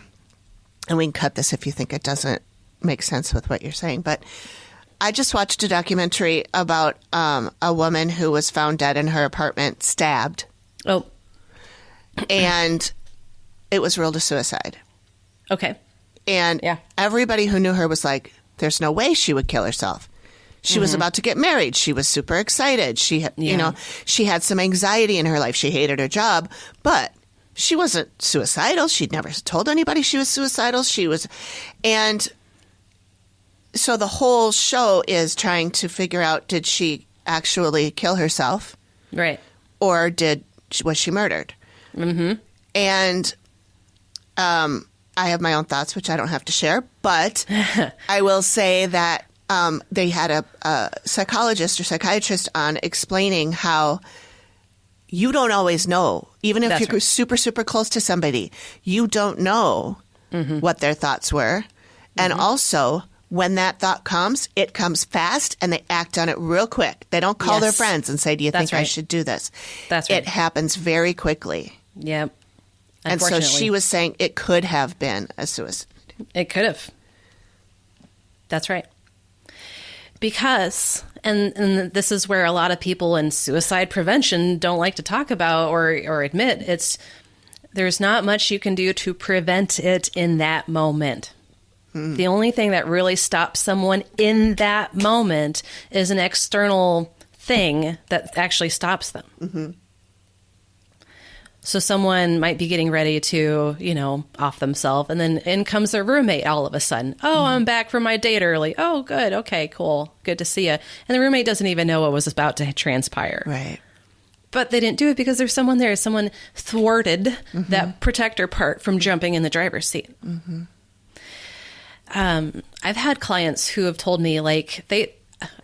and we can cut this if you think it doesn't make sense with what you're saying, but I just watched a documentary about a woman who was found dead in her apartment, stabbed. Oh. And it was ruled a suicide. Okay. And everybody who knew her was like, there's no way she would kill herself. She was about to get married. She was super excited. She, you know, she had some anxiety in her life. She hated her job, but she wasn't suicidal. She'd never told anybody she was suicidal. And so the whole show is trying to figure out, did she actually kill herself? Right. Or was she murdered? And I have my own thoughts, which I don't have to share, but I will say that they had a psychologist or psychiatrist on explaining how you don't always know. Even if you're super, super close to somebody, you don't know what their thoughts were. And also, when that thought comes, it comes fast and they act on it real quick. They don't call their friends and say, do you think I should do this? That's right. It happens very quickly. Yep. And so she was saying it could have been a suicide. It could have. That's right. Because, and this is where a lot of people in suicide prevention don't like to talk about or admit, there's not much you can do to prevent it in that moment. The only thing that really stops someone in that moment is an external thing that actually stops them. So someone might be getting ready to, you know, off themselves, and then in comes their roommate all of a sudden. Oh, I'm back from my date early. Oh, good. Okay, cool. Good to see you. And the roommate doesn't even know what was about to transpire. Right. But they didn't do it because there's someone there. Someone thwarted that protector part from jumping in the driver's seat. I've had clients who have told me like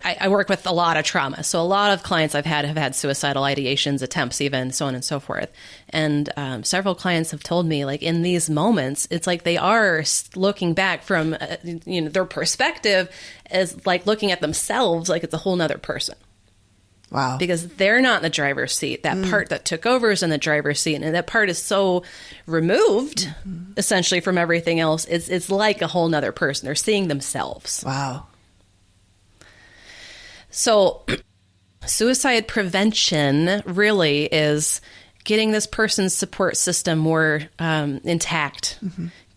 I work with a lot of trauma. So a lot of clients I've had have had suicidal ideations, attempts even, so on and so forth. And several clients have told me like in these moments, it's like they are looking back from, their perspective as like looking at themselves like it's a whole nother person. Wow. Because they're not in the driver's seat. That part that took over is in the driver's seat. And that part is so removed, essentially, from everything else. It's like a whole nother person. They're seeing themselves. Wow. So suicide prevention really is getting this person's support system more intact,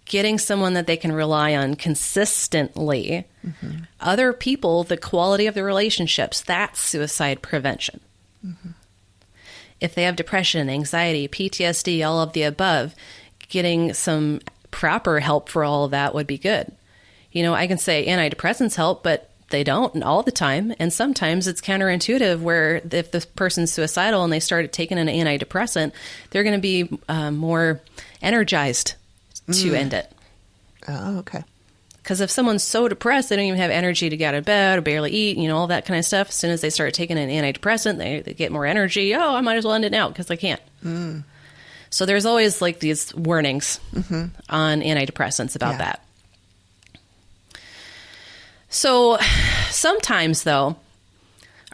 getting someone that they can rely on consistently. Other people, the quality of the relationships, that's suicide prevention. If they have depression, anxiety, PTSD, all of the above, getting some proper help for all of that would be good. I can say antidepressants help, but they don't all the time. And sometimes it's counterintuitive where if the person's suicidal and they started taking an antidepressant, they're going to be more energized to end it. Oh, okay. Because if someone's so depressed, they don't even have energy to get out of bed or barely eat, all that kind of stuff. As soon as they start taking an antidepressant, they get more energy. Oh, I might as well end it now because I can't. So there's always like these warnings on antidepressants about that. So sometimes, though,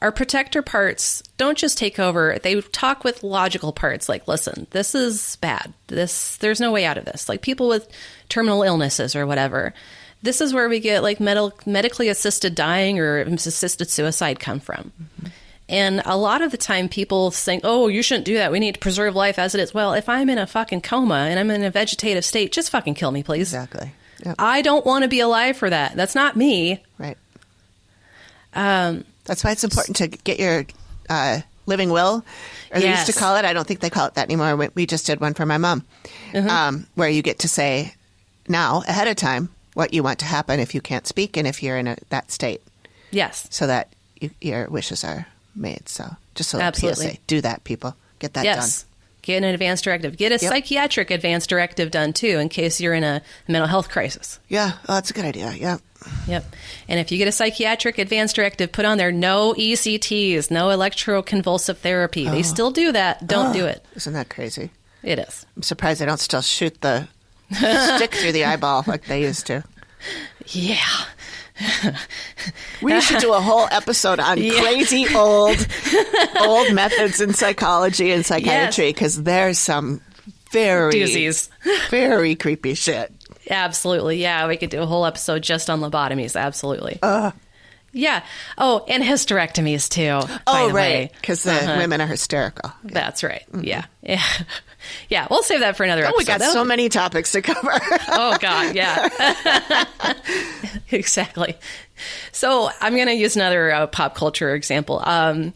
our protector parts don't just take over. They talk with logical parts like, listen, this is bad. There's no way out of this. Like people with terminal illnesses or whatever. This is where we get like medically assisted dying or assisted suicide come from. And a lot of the time people think, oh, you shouldn't do that. We need to preserve life as it is. Well, if I'm in a fucking coma and I'm in a vegetative state, just fucking kill me, please. Exactly. Yep. I don't want to be alive for that. That's not me. Right. That's why it's important to get your living will, or they used to call it. I don't think they call it that anymore. We just did one for my mom, where you get to say now ahead of time what you want to happen if you can't speak and if you're in that state. Yes. So that your wishes are made. So just so Absolutely. PSA, do that, people. Get that done. Get an advance directive. Get a psychiatric advance directive done, too, in case you're in a mental health crisis. Yeah, that's a good idea. Yep. And if you get a psychiatric advance directive, put on there no ECTs, no electroconvulsive therapy. They still do that. Don't do it. Isn't that crazy? It is. I'm surprised they don't still shoot the stick through the eyeball like they used to. Yeah. We should do a whole episode on crazy old methods in psychology and psychiatry because there's some very doozies, very creepy shit. Absolutely, yeah. We could do a whole episode just on lobotomies. Absolutely. Yeah. Oh, and hysterectomies too. Oh, right. Because the women are hysterical. Yeah. That's right. Yeah. Yeah. We'll save that for another episode. We got so many topics to cover. Oh, God. Yeah. Exactly. So I'm going to use another pop culture example. I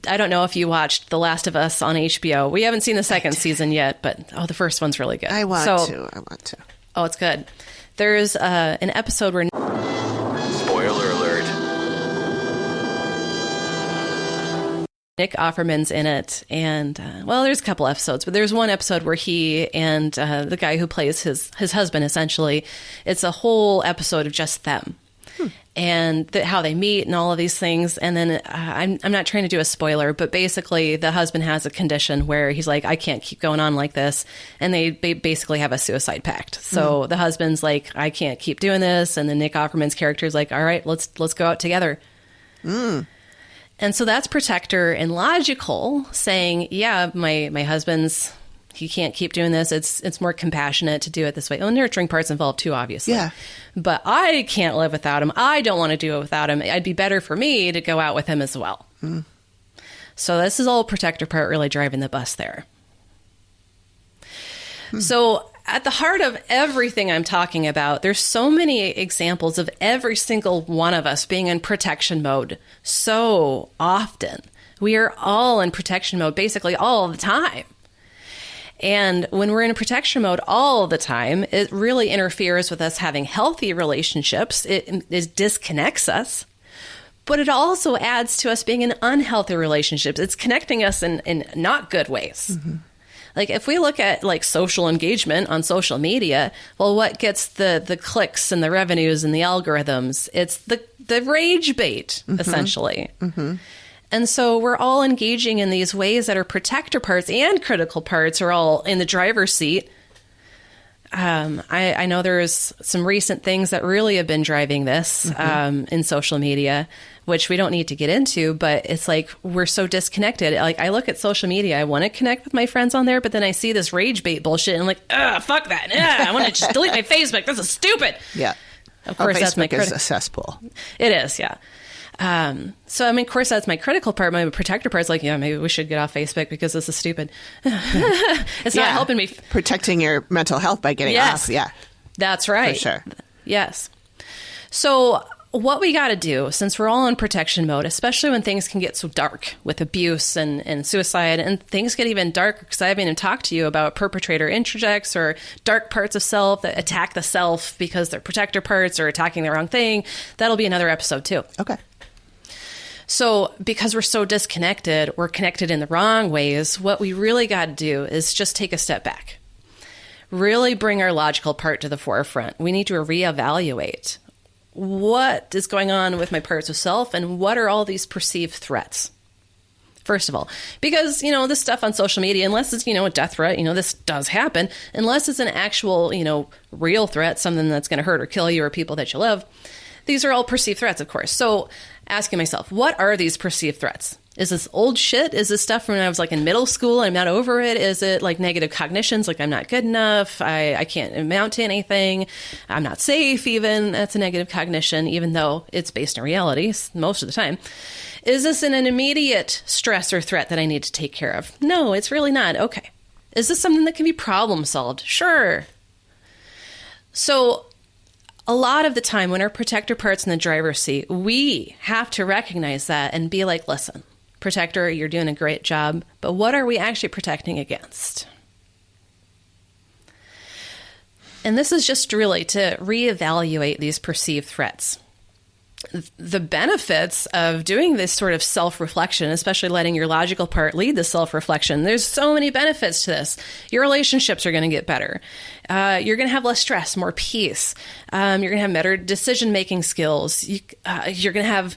don't know if you watched The Last of Us on HBO. We haven't seen the second season yet, but the first one's really good. I want to. Oh, it's good. There's an episode where... Spoiler alert. Nick Offerman's in it, and there's a couple episodes, but there's one episode where he and the guy who plays his husband, essentially, it's a whole episode of just them and how they meet and all of these things. And then I'm not trying to do a spoiler, but basically the husband has a condition where he's like, I can't keep going on like this, and they basically have a suicide pact. So the husband's like, I can't keep doing this, and then Nick Offerman's character is like, all right, let's go out together. And so that's protector and logical, saying, yeah, my husband's, he can't keep doing this. It's more compassionate to do it this way. Oh, nurturing parts involved too, obviously. Yeah. But I can't live without him. I don't want to do it without him. It'd be better for me to go out with him as well. So this is all protector part really driving the bus there. So at the heart of everything I'm talking about, there's so many examples of every single one of us being in protection mode so often. We are all in protection mode basically all the time. And when we're in protection mode all the time, it really interferes with us having healthy relationships. It disconnects us. But it also adds to us being in unhealthy relationships. It's connecting us in not good ways. Like if we look at like social engagement on social media, well, what gets the clicks and the revenues and the algorithms? It's the rage bait, essentially. And so we're all engaging in these ways that are protector parts and critical parts are all in the driver's seat. I know there's some recent things that really have been driving this in social media, which we don't need to get into, but it's like we're so disconnected. Like I look at social media, I want to connect with my friends on there, but then I see this rage bait bullshit and I'm like, fuck that. I want to just delete my Facebook. This is stupid. Yeah. Of course, that's my Facebook is a cesspool. It is, yeah. So, I mean, of course, that's my critical part. My protector part's like, yeah, maybe we should get off Facebook because this is stupid. It's not helping me. Protecting your mental health by getting off. Yeah. That's right. For sure. Yes. So what we got to do, since we're all in protection mode, especially when things can get so dark with abuse and suicide, and things get even darker because I haven't even talked to you about perpetrator introjects or dark parts of self that attack the self because they're protector parts or attacking the wrong thing. That'll be another episode too. Okay. So because we're so disconnected, we're connected in the wrong ways, what we really got to do is just take a step back. Really bring our logical part to the forefront. We need to reevaluate what is going on with my parts of self and what are all these perceived threats. First of all, because, this stuff on social media, unless it's, a death threat, this does happen, unless it's an actual, real threat, something that's going to hurt or kill you or people that you love, these are all perceived threats, of course. So asking myself, what are these perceived threats? Is this old shit? Is this stuff from when I was like in middle school and I'm not over it? Is it like negative cognitions, like I'm not good enough, I can't amount to anything, I'm not safe even? That's a negative cognition, even though it's based in reality most of the time. Is this an immediate stress or threat that I need to take care of? No, it's really not. Okay. Is this something that can be problem solved? Sure. So a lot of the time when our protector part's in the driver's seat, we have to recognize that and be like, listen, protector, you're doing a great job, but what are we actually protecting against? And this is just really to reevaluate these perceived threats. The benefits of doing this sort of self-reflection, especially letting your logical part lead the self-reflection, there's so many benefits to this. Your relationships are going to get better. You're going to have less stress, more peace. You're going to have better decision-making skills. You're going to have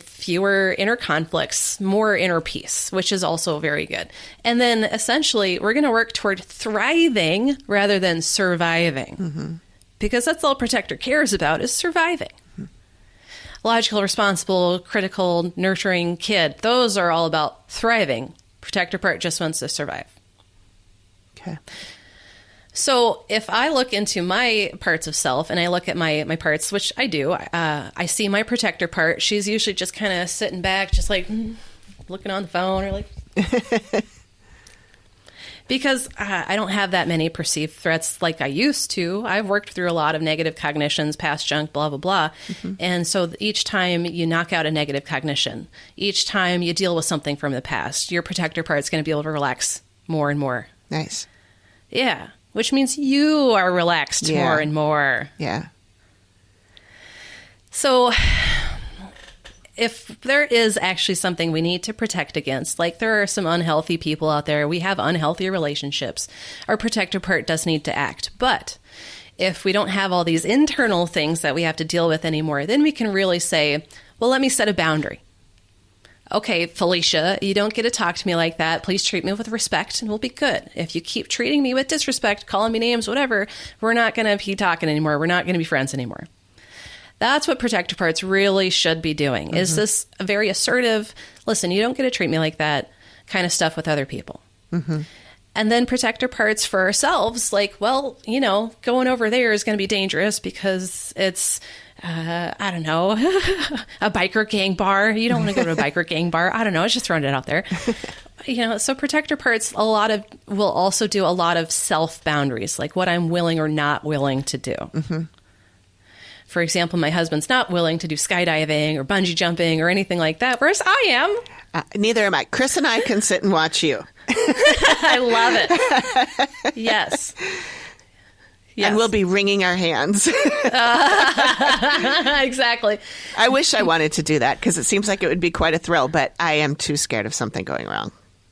fewer inner conflicts, more inner peace, which is also very good. And then essentially, we're going to work toward thriving rather than surviving. Because that's all protector cares about is surviving. Logical, responsible, critical, nurturing kid. Those are all about thriving. Protector part just wants to survive. Okay. So if I look into my parts of self and I look at my parts, which I do, I see my protector part. She's usually just kind of sitting back, just like looking on the phone or like... Because I don't have that many perceived threats like I used to. I've worked through a lot of negative cognitions, past junk, blah, blah, blah. And so each time you knock out a negative cognition, each time you deal with something from the past, your protector part's going to be able to relax more and more. Nice. Yeah. Which means you are relaxed more and more. Yeah. So if there is actually something we need to protect against, like there are some unhealthy people out there, we have unhealthy relationships, our protector part does need to act. But if we don't have all these internal things that we have to deal with anymore, then we can really say, well, let me set a boundary. Okay, Felicia, you don't get to talk to me like that. Please treat me with respect and we'll be good. If you keep treating me with disrespect, calling me names, whatever, we're not going to be talking anymore. We're not going to be friends anymore. That's what protector parts really should be doing, is this very assertive, listen, you don't get to treat me like that kind of stuff with other people. And then protector parts for ourselves, like, well, going over there is going to be dangerous because it's, I don't know, a biker gang bar. You don't want to go to a biker gang bar. I don't know. I was just throwing it out there. So protector parts will also do a lot of self boundaries, like what I'm willing or not willing to do. For example, my husband's not willing to do skydiving or bungee jumping or anything like that, whereas I am. Neither am I. Chris and I can sit and watch you. I love it. Yes. And we'll be wringing our hands. Exactly. I wish I wanted to do that because it seems like it would be quite a thrill, but I am too scared of something going wrong.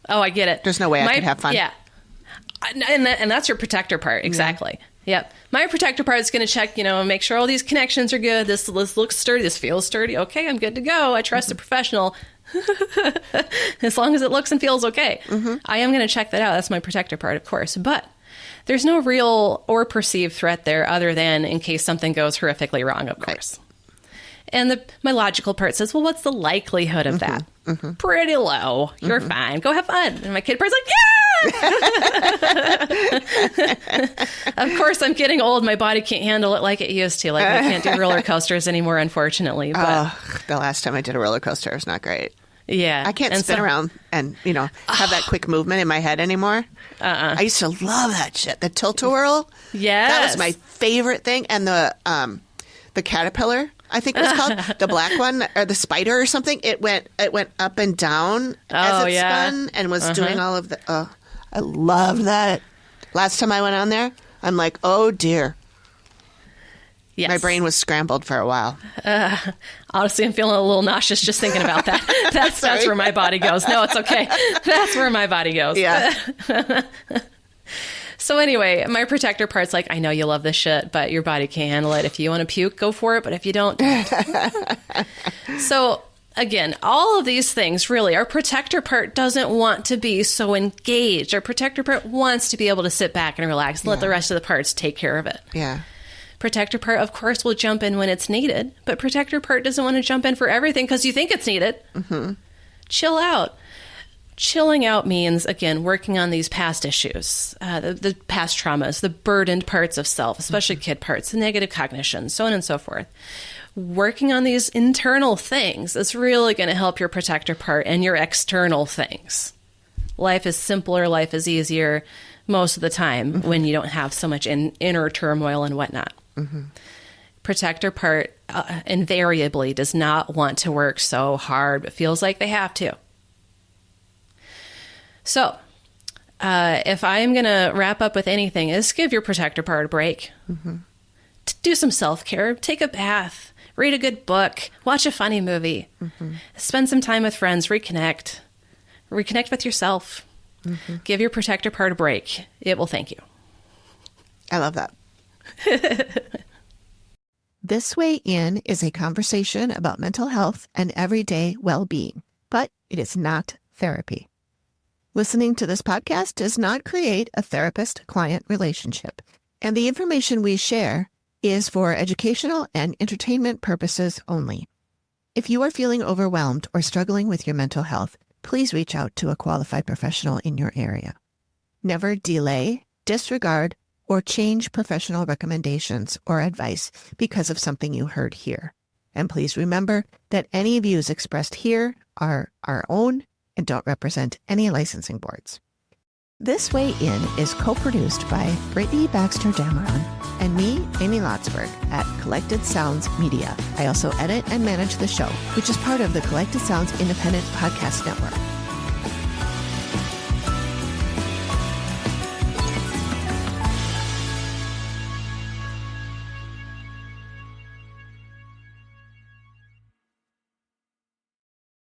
Oh, I get it. There's no way I could have fun. Yeah. And that's your protector part. Exactly. Yep. My protector part is going to check, make sure all these connections are good. This looks sturdy. This feels sturdy. Okay, I'm good to go. I trust a professional. As long as it looks and feels okay. I am going to check that out. That's my protector part, of course. But there's no real or perceived threat there other than in case something goes horrifically wrong, of course. And my logical part says, well, what's the likelihood of that? Pretty low. You're fine. Go have fun. And my kid part's like, yeah! Of course, I'm getting old. My body can't handle it like it used to. Like, I can't do roller coasters anymore, unfortunately. But the last time I did a roller coaster, it was not great. Yeah. I can't spin around and, have that quick movement in my head anymore. I used to love that shit. The tilt-a-whirl. Yes. That was my favorite thing. And the caterpillar, I think it was called, the black one, or the spider or something. It went up and down as it spun and was doing all of the... I love that. Last time I went on there, I'm like, oh, dear. Yes. My brain was scrambled for a while. Honestly, I'm feeling a little nauseous just thinking about that. That's where my body goes. No, it's okay. That's where my body goes. Yeah. So anyway, my protector part's like, I know you love this shit, but your body can't handle it. If you want to puke, go for it. But if you don't. So again, all of these things, really, our protector part doesn't want to be so engaged. Our protector part wants to be able to sit back and relax and let the rest of the parts take care of it. Yeah. Protector part, of course, will jump in when it's needed, but protector part doesn't want to jump in for everything because you think it's needed. Chill out. Chilling out means, again, working on these past issues, the past traumas, the burdened parts of self, especially kid parts, the negative cognition, so on and so forth. Working on these internal things is really going to help your protector part and your external things. Life is simpler, life is easier most of the time when you don't have so much inner turmoil and whatnot. Protector part invariably does not want to work so hard, but feels like they have to. So, if I am going to wrap up with anything, is give your protector part a break. Do some self-care. Take a bath. Read a good book. Watch a funny movie. Spend some time with friends. Reconnect. Reconnect with yourself. Give your protector part a break. It will thank you. I love that. This Way In is a conversation about mental health and everyday well-being, but it is not therapy. Listening to this podcast does not create a therapist-client relationship, and the information we share is for educational and entertainment purposes only. If you are feeling overwhelmed or struggling with your mental health, please reach out to a qualified professional in your area. Never delay, disregard, or change professional recommendations or advice because of something you heard here. And please remember that any views expressed here are our own and don't represent any licensing boards. This Way In is co-produced by Brittney Baxter-Dameron and me, Amy Lotsberg, at Collected Sounds Media. I also edit and manage the show, which is part of the Collected Sounds Independent Podcast Network.